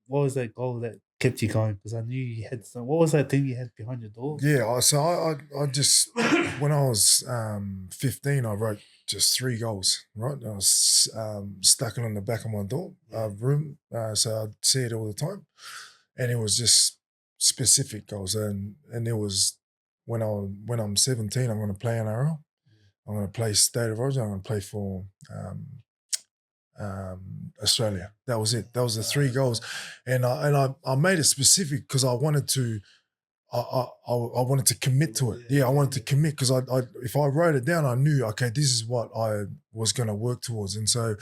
what was that goal that kept you going? Because I knew you had some. What was that thing you had behind your door? Yeah, so I just when I was 15, I wrote just 3 goals. Right, I was stuck it on the back of my door room, so I'd see it all the time, and it was just specific goals, and it was when I'm 17, I'm going to play NRL. I'm going to play State of Origin. I'm going to play for Australia. That was it. That was the 3 goals, and I made it specific because I wanted to. I wanted to commit to it. Yeah, I wanted to commit because I if I wrote it down, I knew, okay, this is what I was going to work towards. And so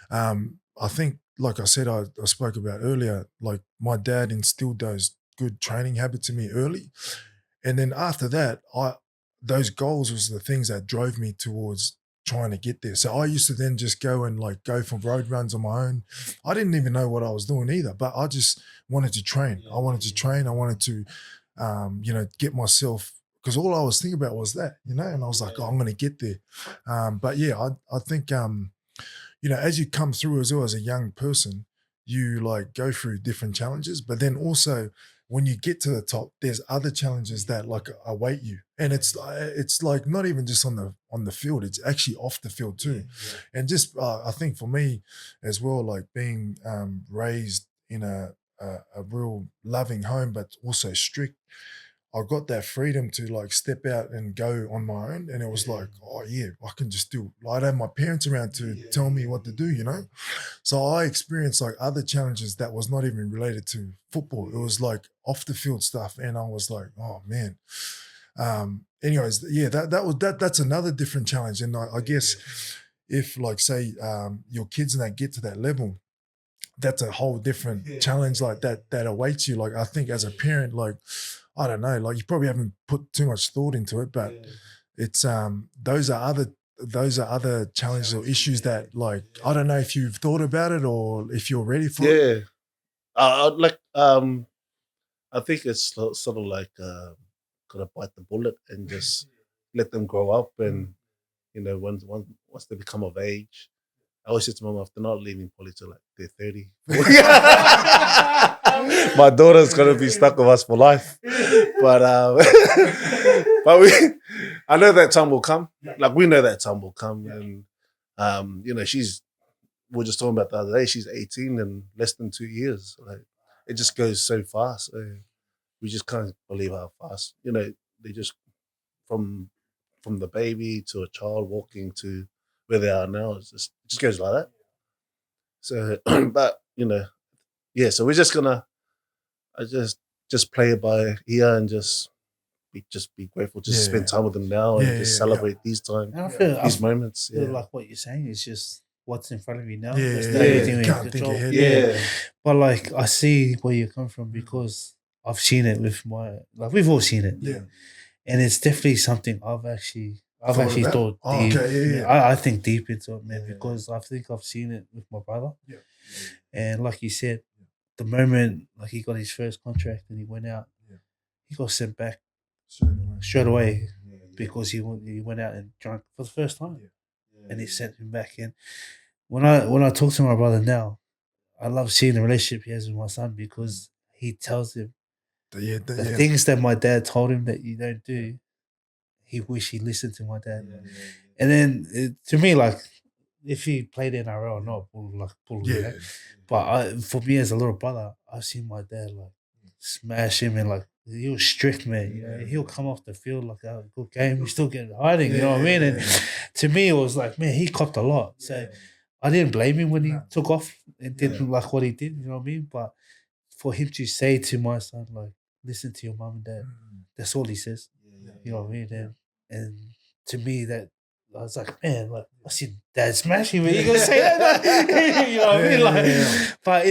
I think, like I said, I spoke about earlier, like my dad instilled those good training habits in me early. And then after that, those goals was the things that drove me towards trying to get there. So I used to then just go and go for road runs on my own. I didn't even know what I was doing either, but I just wanted to train. I wanted to get myself, because all I was thinking about was that, and I was like, I'm going to get there. But yeah, I think, as you come through as well as a young person, you go through different challenges, but then also when you get to the top, there's other challenges that await you. And it's like not even just on the field, it's actually off the field too. And just, I think for me as well, being raised in a real loving home, but also strict, I got that freedom to step out and go on my own. And it was I can just do it. I don't have my parents around to tell me what to do, So I experienced other challenges that was not even related to football. It was off the field stuff. And I was like, oh man. Anyways, that's another different challenge. And I guess, if like say your kids and they get to that level, that's a whole different challenge like that awaits you. Like I think as a parent, like I don't know, like you probably haven't put too much thought into it, but it's those are other challenges or issues that like I don't know if you've thought about it or if you're ready for it. Yeah. I think it's sort of like gotta bite the bullet and just let them grow up, and once they become of age. I always say to my mom, they're not leaving poly till like they're 30. My daughter's gonna be stuck with us for life. But but I know that time will come. Like we know that time will come. And we are just talking about the other day, she's 18 in less than 2 years. Like it just goes so fast. We just can't believe how fast. They just from the baby to a child walking to where they are now, it just goes like that. So but yeah, so we're just gonna I just play it by ear and just be grateful to spend time with them now and just celebrate these And I feel moments. feel like what you're saying is just what's in front of you now. Yeah, That's yeah, the only yeah. thing we Can't can think control. ahead. Yeah. But like I see where you come from because I've seen it with we've all seen it. Yeah. And it's definitely something I've actually Thought about? thought Oh, deep. okay, yeah. I think deep into it, man, because I think I've seen it with my brother. Yeah. And like you said, the moment like he got his first contract and he went out, he got sent back straight away because he went out and drank for the first time, and he sent him back in. When I talk to my brother now, I love seeing the relationship he has with my son because he tells him the things that my dad told him that you don't do. He wish he listened to my dad, and then to me, like if he played NRL or not, pull Yeah. But for me as a little brother, I've seen my dad like smash him and like he was strict, man. He'll come off the field like a good game, he's still getting hiding. You know what I mean? And to me, it was like, man, he copped a lot. So I didn't blame him when he took off and did like what he did. You know what I mean? But for him to say to my son, like, listen to your mom and dad, that's all he says. You know what I mean? And to me, that I was like, man, like I see dad smashing me. You gonna say that? You know what I mean? Like, but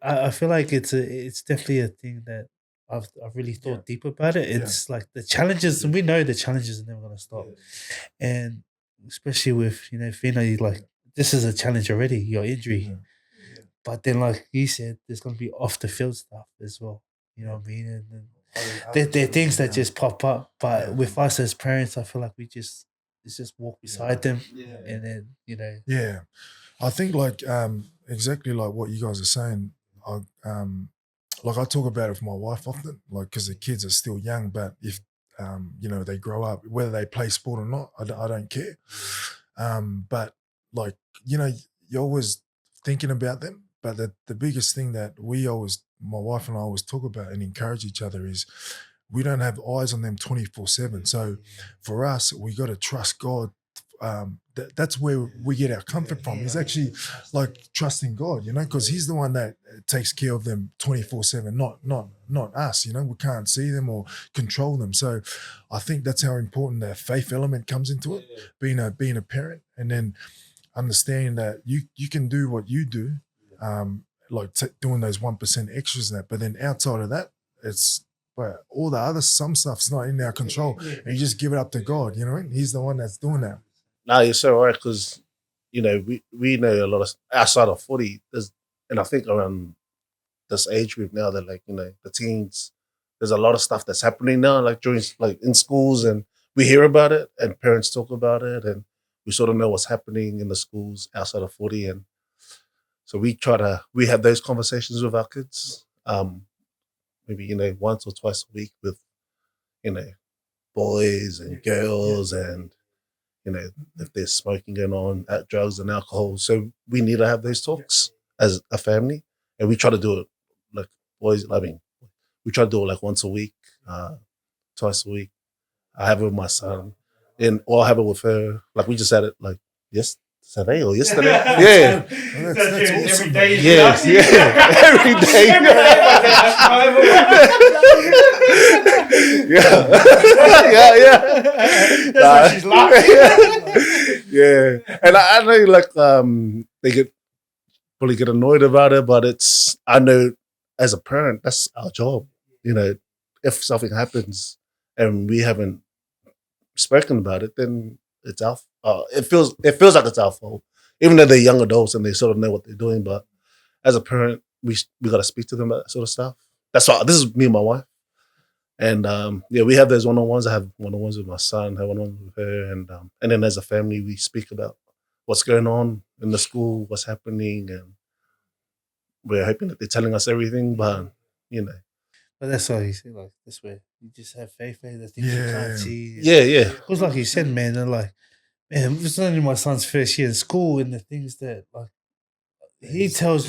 I feel like it's definitely a thing that I've really thought deep about it. It's like the challenges, and we know the challenges are never gonna stop. And especially with Fina, like this is a challenge already, your injury. But then, like you said, there's gonna be off the field stuff as well. You know what I mean? And there are things that just pop up. But with us as parents, I feel like it's just walk beside them, and then Yeah. I think like exactly like what you guys are saying. Like I talk about it with my wife often, like because the kids are still young, but if they grow up, whether they play sport or not, I don't care. But like you're always thinking about them. But the biggest thing that my wife and I always talk about and encourage each other is we don't have eyes on them 24/7. So for us, we got to trust God. That's where we get our comfort from. Is actually like trusting God, because He's the one that takes care of them 24/7, not us. We can't see them or control them. So I think that's how important that faith element comes into it. Being a parent, and then understanding that you can do what you do, like doing those 1% extras and that. But then outside of that, it's but all the other some stuff's not in our control, and you just give it up to God. He's the one that's doing that. No, you're so right, because we know a lot of outside of footy. And I think around this age group now, that like the teens, there's a lot of stuff that's happening now, like during like in schools, and we hear about it, and parents talk about it, and we sort of know what's happening in the schools outside of footy, and so we have those conversations with our kids, maybe once or twice a week with boys and girls, and if there's smoking going on, at drugs and alcohol. So we need to have those talks as a family, and we try to do it like boys. I mean, we try to do it like once a week, twice a week. I have it with my son, or I have it with her. Like we just had it like today or yesterday. Yeah. Well, that's awesome. Every day. Yeah, every day. Yeah. That's why she's laughing. Yeah, and I know like they probably get annoyed about it, but I know as a parent that's our job. You know, if something happens and we haven't spoken about it, then it's our. It feels like it's our fault, even though they're young adults and they sort of know what they're doing. But as a parent, we got to speak to them about that sort of stuff. That's why this is me and my wife, and we have those one-on-ones. I have one-on-ones with my son, have one-on-ones with her, and then as a family, we speak about what's going on in the school, what's happening, and we're hoping that they're telling us everything. But you know, But that's all you say, like this way. You just have faith in the things you Yeah. can't see. yeah. Because like you said, man, they're like, man, it's only my son's first year in school and the things that like he talks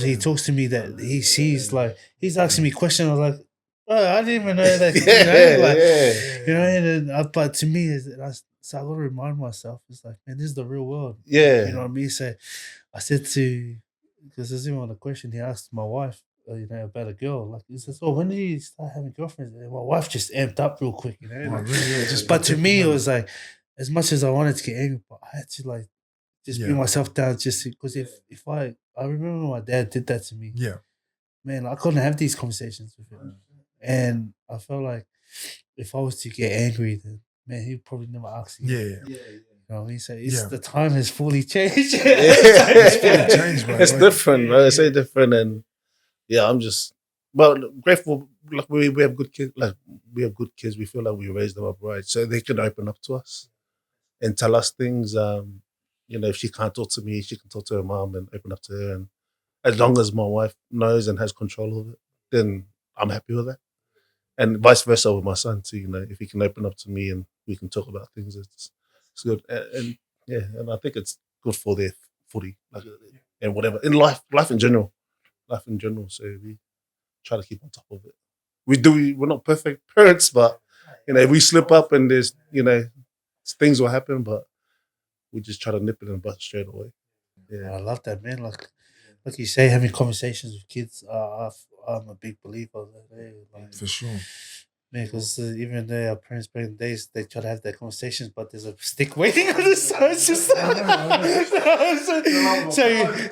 to me that he sees, like he's asking me questions. I was like, oh, I didn't even know that. But to me, so I gotta remind myself, it's like, man, this is the real world. Yeah. You know what I mean? So I said because there's even on a question he asked my wife, about a girl. Like he says, "Oh, when did you start having girlfriends?" And my wife just amped up real quick, Oh, like, really? Yeah, just but to me, it protecting was like, as much as I wanted to get angry, but I had to like just bring Yeah. myself down, just because if I remember my dad did that to me, Yeah. man, I couldn't have these conversations with him, and I felt like if I was to get angry, then man, he'd probably never ask me. Yeah. You know what I mean? So Yeah. the time has fully changed. It's fully changed, bro. It's Like, different, bro. It's so different, and yeah, I'm just grateful. Like we have good kids. Like we have good kids. We feel like we raised them up right, so they can open up to us and tell us things. If she can't talk to me, she can talk to her mom and open up to her. And as long as my wife knows and has control of it, then I'm happy with that. And vice versa with my son too. If he can open up to me and we can talk about things, it's good. And I think it's good for their footy, like, and whatever in life in general. So we try to keep on top of it. We're not perfect parents, but we slip up and there's things will happen, but we just try to nip it in the bud straight away. Yeah. I love that, man. Like you say, having conversations with kids. I'm a big believer of that. Like, for sure. man, because even though our parents back in the days, they try to have their conversations, but there's a stick waiting on the side.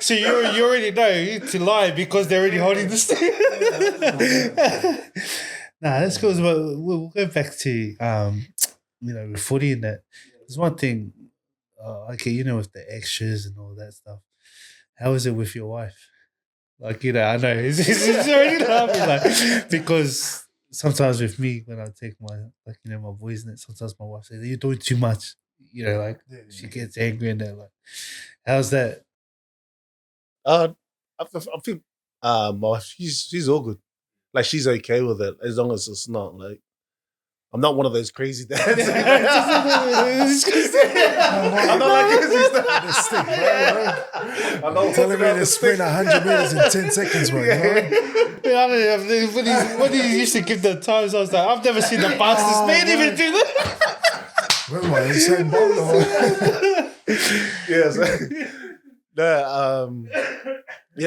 So you already know to lie because they're already holding the stick. Nah, that's cool. But we'll go back to with footy and that. There's one thing, with the extras and all that stuff. How is it with your wife? Like, I know it's already laughing, like, because sometimes with me when I take my boys in it, sometimes my wife says you're doing too much. She gets angry and that. Like, how's that? I think my wife, she's all good. Like she's okay with it as long as it's not like I'm not one of those crazy dads. I'm not like crazy The stick, bro. I'm not Telling me to sprint 100 meters in 10 seconds, bro. When he used to give the times, I was like, I've never seen the fastest man even do that. Where am I? Usain Bolt?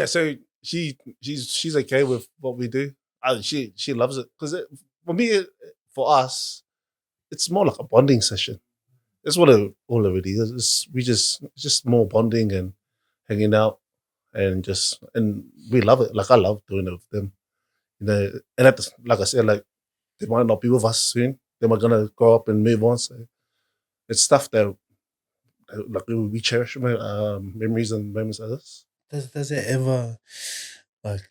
So she's okay with what we do. She loves it because for us, it's more like a bonding session. That's what all it really is. It's just more bonding and hanging out and we love it. Like I love doing it with them. And like I said, like they might not be with us soon. They might gonna grow up and move on. So it's stuff that like we cherish memories and moments like this. Does it ever, like,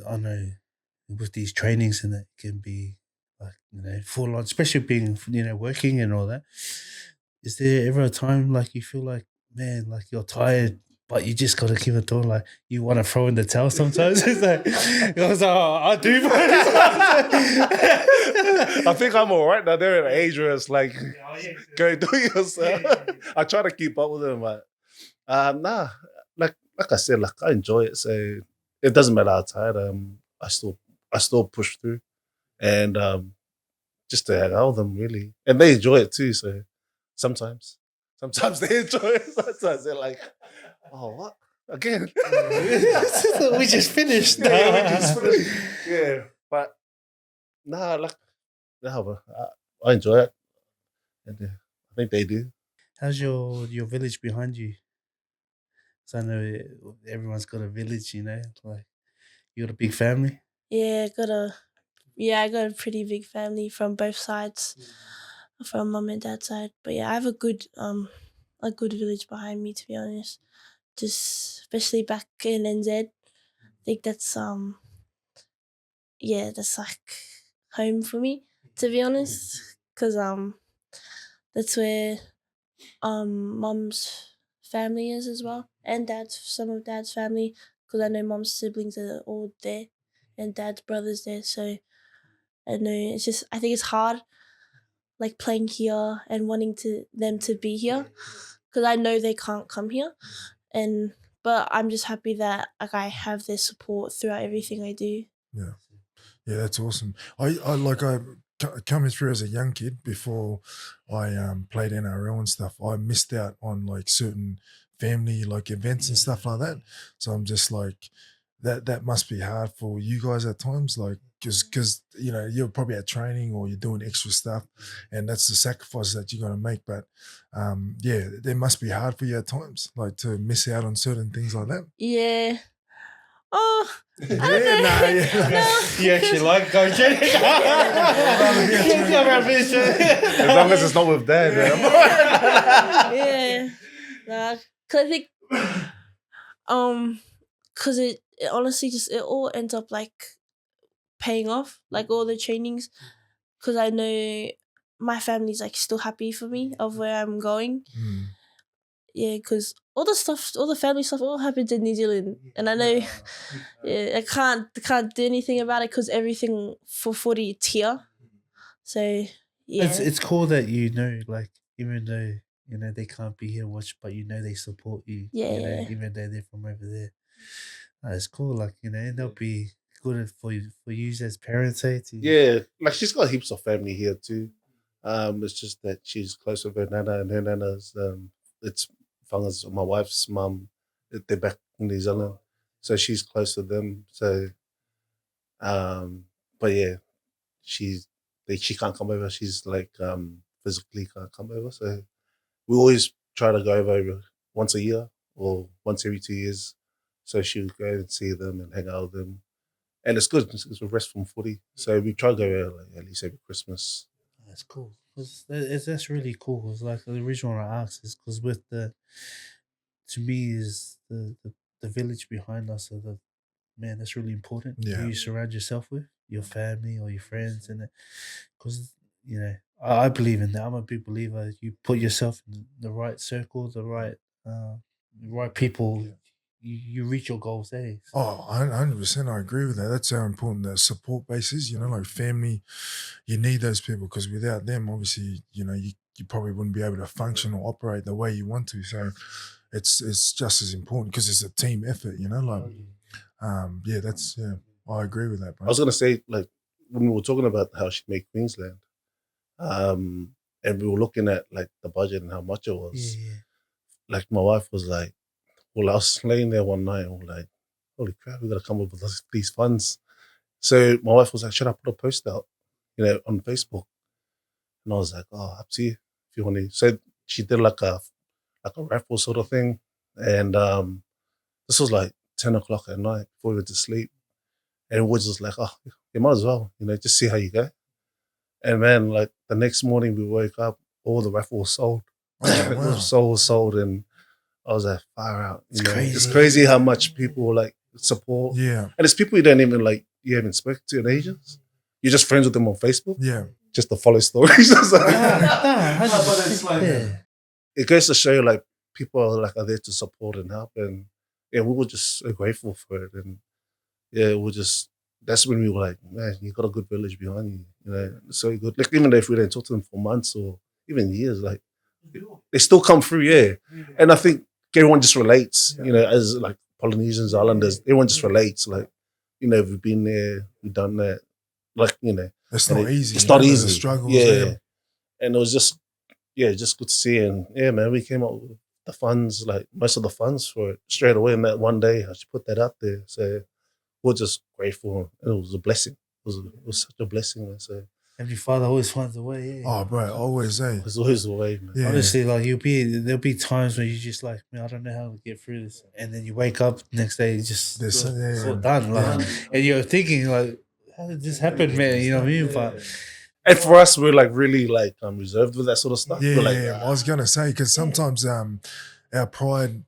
I know with these trainings and that can be like, full on, especially being, working and all that. Is there ever a time like you feel like, man, like you're tired, but you just got to keep it doing, like you want to throw in the towel sometimes? It's like, I do. I think I'm all right now. They're at an age where it's like, go do it yourself. I try to keep up with them, but nah, like I said, like I enjoy it. So it doesn't matter how tired I am. I still push through, and just to hang out with them, really, and they enjoy it too. So sometimes they enjoy it. Sometimes they're like, Oh, what? Again? We just finished. Yeah, but like, no, but I enjoy it. And I think they do. How's your village behind you? 'Cause I know everyone's got a village, like you got a big family. Yeah, I got a pretty big family from both sides, from mum and dad's side. But yeah, I have a good village behind me, to be honest. Just especially back in NZ, I think that's that's like home for me, to be honest, because that's where mum's family is as well, and some of dad's family, because I know mum's siblings are all there, and dad's brothers there. So I know I think it's hard, like playing here and wanting them to be here, because I know they can't come here, but I'm just happy that like I have their support throughout everything I do. Yeah. Yeah, that's awesome. Coming through as a young kid before I played NRL and stuff, I missed out on like certain family like events and stuff like that. So I'm just like that must be hard for you guys at times, like because you're probably at training or you're doing extra stuff, and that's the sacrifice that you're gonna make. But yeah, they must be hard for you at times, like to miss out on certain things like that. Yeah. Oh, I don't Yeah, know. nah, yeah. No. You actually like coaching? As long as it's not with dad. Yeah. Nah, cause I think cause it honestly it all ends up like paying off, like all the trainings, cause I know my family's like still happy for me of where I'm going. Mm. Yeah, cause all the family stuff all happens in New Zealand, and I know I can't do anything about it, cause everything for footy it's here. So yeah. It's cool that like even though they can't be here watch, but they support you. Yeah. Even though they're from over there. It's cool, like and they'll be good for you as parents, Yeah, like she's got heaps of family here too. It's just that she's close with her nana, and her nana's it's Whanga's my wife's mum. They're back in New Zealand, so she's close to them. So, but yeah, she can't come over. She's like physically can't come over. So we always try to go over once a year or once every 2 years. So she'll go and see them and hang out with them. And it's good. It's a rest from footy. So we try to go like, at least every Christmas. That's cool. That's really cool. It's like the reason why I asked is because to me is the village behind us. So man, that's really important. Yeah. Who you surround yourself with, your family or your friends, and because I believe in that. I'm a big believer. You put yourself in the right circle, the right people. You reach your goals there. Oh, 100%. I agree with that. That's how important the support base is, like family. You need those people because without them, obviously, you probably wouldn't be able to function or operate the way you want to. So it's just as important because it's a team effort, I agree with that, bro. I was going to say, like, when we were talking about how she made Queensland, and we were looking at, like, the budget and how much it was, like, my wife was like, well, I was laying there one night and we're like, holy crap, we got to come up with these funds. So my wife was like, should I put a post out, on Facebook? And I was like, oh, up to you if you want to. So she did like a raffle sort of thing. And this was like 10 o'clock at night before we went to sleep. And we were just like, oh, you might as well, just see how you go. And then like the next morning we woke up, all the raffle was sold. Oh, It wow. was sold, and I was like, far out. crazy. It's crazy how much people like support. Yeah. And it's people you haven't spoken to in ages. You're just friends with them on Facebook, Yeah. just to follow stories. Yeah. It goes to show like people are there to support and help, and we were just so grateful for it. And that's when we were like, man, you got a good village behind you. It's so good. Like even if we didn't talk to them for months or even years, like they still come through, yeah. And I think everyone just relates, as like Polynesians, Islanders, everyone just relates. Like, we've been there, we've done that. Like, It's not easy. It's not There's easy. struggles Yeah. there. And it was just good to see. And yeah, man, we came up with the funds, like most of the funds for it straight away in that one day. I should put that out there. So we're just grateful. And it was a blessing. It was such a blessing, man. So Every father always finds a way. Yeah. Oh, bro, always, eh? there's always a way, man. Yeah. Honestly, like there'll be times where you just like, man, I don't know how to get through this, and then you wake up next day, it's just it's all done, like, and you're thinking like, how did this happen, man? You know what I mean? But And for us, we're like really like reserved with that sort of stuff. Yeah, We're like, I was gonna say because sometimes our pride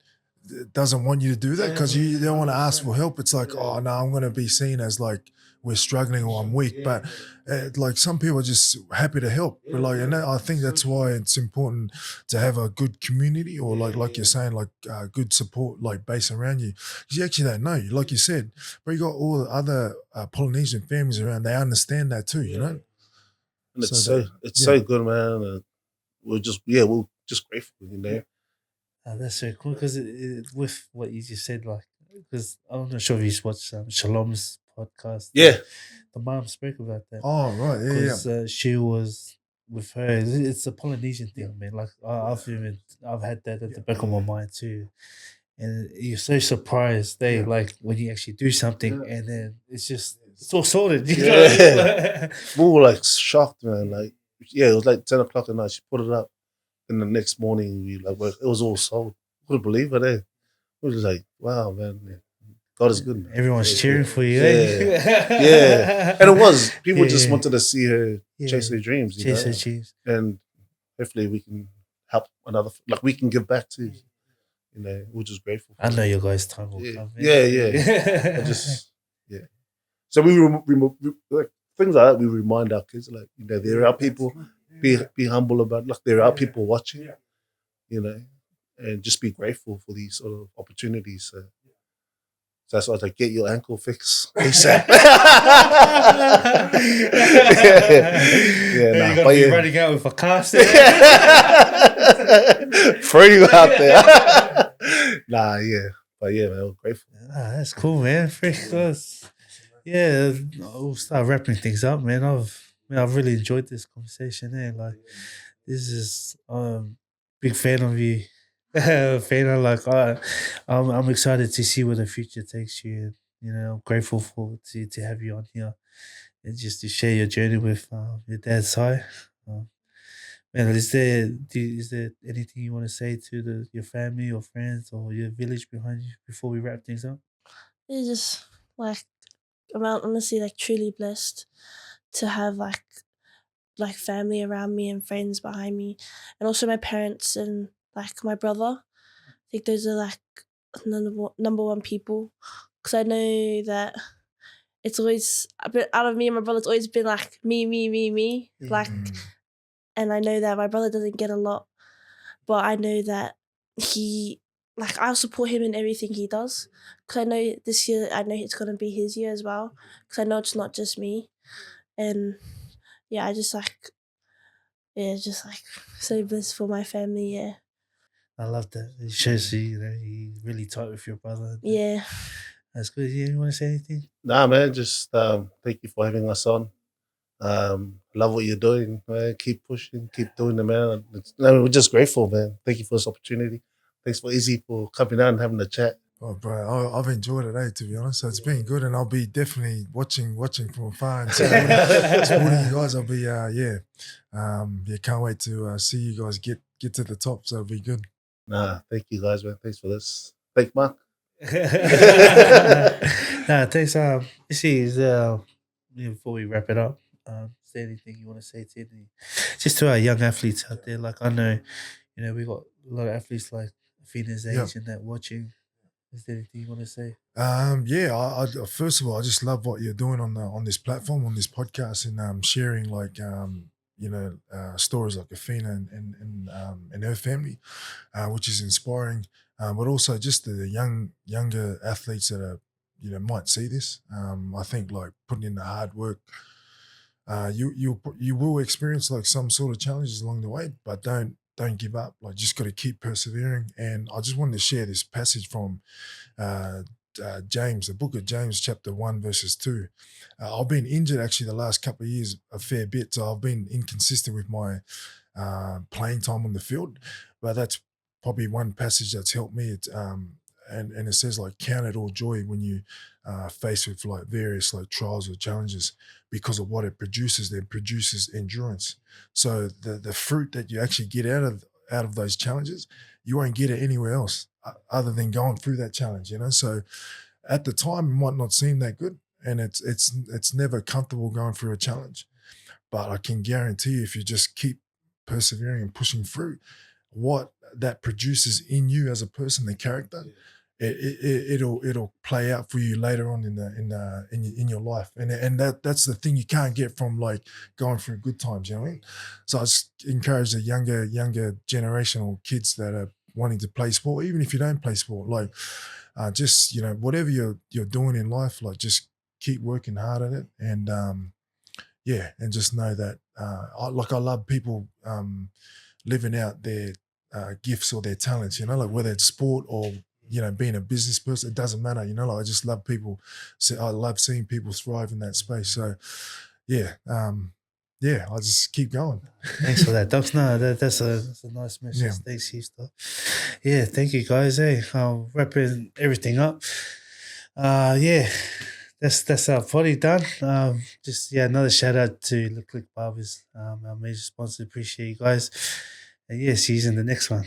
doesn't want you to do that because you don't want to ask for help. It's like, oh no, I'm gonna be seen as like we're struggling or I'm weak. But like some people are just happy to help. But like, and I think that's why it's important to have a good community or like you're saying, like good support like base around you. Because you actually don't know. Like you said, but you got all the other Polynesian families around. They understand that too. You know. and it's So so good, man. And we're just grateful, you know. that's so cool because with what you just said, like, because I'm not sure if you watched Shalom's podcast. Yeah. The mom spoke about that. Oh right, yeah. Because she was with her. It's a Polynesian thing, man. Like I've had that at the back of my mind too, and you're so surprised like when you actually do something, and then it's all sorted. You know? Yeah. We were like shocked, man. Like, it was like 10 o'clock at night. She put it up, and the next morning we like it was all sold. Couldn't believe it. Eh? We was like, wow, man. God is good, man. Everyone's cheering for you. Yeah. Eh? Yeah. And it was. People just Yeah. wanted to see her Yeah. chase her dreams. You Chase know? her dreams. And hopefully we can help we can give back too. You know, we're just grateful. I know your guys' time will Yeah. come. Yeah. Yeah. So we like things like that. We remind our kids, like, you know, there are people. Be humble about it. Like, there are people watching. You know, and just be grateful for these sort of opportunities. So that's why I was like, get your ankle fixed ASAP. You're nah, gonna be running out with a cast. throw you out there. Nah, yeah. But yeah, man, I'm grateful. That's cool, man. Because yeah, we'll start wrapping things up, man. I've really enjoyed this conversation. Like, this is big fan of you. Fan, like, I'm excited to see where the future takes you. And, you know, I'm grateful to have you on here and just to share your journey with your dad's side. Man, is there anything you want to say to your family or friends or your village behind you before we wrap things up? It's just like I'm honestly like truly blessed to have like family around me and friends behind me, and also my parents and like my brother. I think those are like number one people, because I know that it's always out of me and my brother. It's always been like me, Yeah. like, and I know that my brother doesn't get a lot, but I know that I'll support him in everything he does, because I know this year, I know it's gonna be his year as well, because I know it's not just me, and yeah, I just just like so blessed for my family. Yeah, I love that. It shows you know you really tight with your brother. yeah. That's good. Yeah, you want to say anything? Nah, man, just thank you for having us on. Love what you're doing, man. Keep pushing, keep doing it, man. We're just grateful, man. Thank you for this opportunity. Thanks for Izzy for coming out and having a chat. Oh, bro, I've enjoyed it, to be honest. So it's been good, and I'll be definitely watching from afar and supporting you guys. I'll be, can't wait to see you guys get to the top. So it'll be good. Nah, thank you guys, man. Thanks for this. Thank Mark. Thanks. Before we wrap it up, is there anything you want to say to just to our young athletes out there? Like, I know, you know, we got a lot of athletes like Afeena's age and that watching. Is there anything you want to say? I first of all, I just love what you're doing on this platform, on this podcast, and sharing like stories like Afeena and her family, which is inspiring. But also just the younger athletes that are might see this. I think like putting in the hard work. You will experience like some sort of challenges along the way, but don't give up. Like, just got to keep persevering. And I just wanted to share this passage from James, the book of James, chapter 1, verses 2. I've been injured actually the last couple of years a fair bit, so I've been inconsistent with my playing time on the field, but that's probably one passage that's helped me. It's and it says like count it all joy when you face with like various like trials or challenges, because of what it produces. It produces endurance. So the fruit that you actually get out of those challenges, you won't get it anywhere else other than going through that challenge. So at the time it might not seem that good, and it's never comfortable going through a challenge. But I can guarantee you, if you just keep persevering and pushing through, what that produces in you as a person, the character, it'll play out for you later on in your life, and that's the thing you can't get from like going through good times. You know what I mean? So I just encourage the younger generation or kids that are wanting to play sport, even if you don't play sport, like just whatever you're doing in life, like just keep working hard at it, and and just know that I love people living out their gifts or their talents, like whether it's sport or being a business person, it doesn't matter, like I just love people. So I love seeing people thrive in that space. So I'll just keep going. Thanks for that, Docs. No, that's a nice message. Yeah. Thanks, Houston. Yeah, thank you, guys. Hey, wrapping everything up. That's our potty done. Just another shout out to the Click Barbers, our major sponsor. Appreciate you guys. And see you in the next one.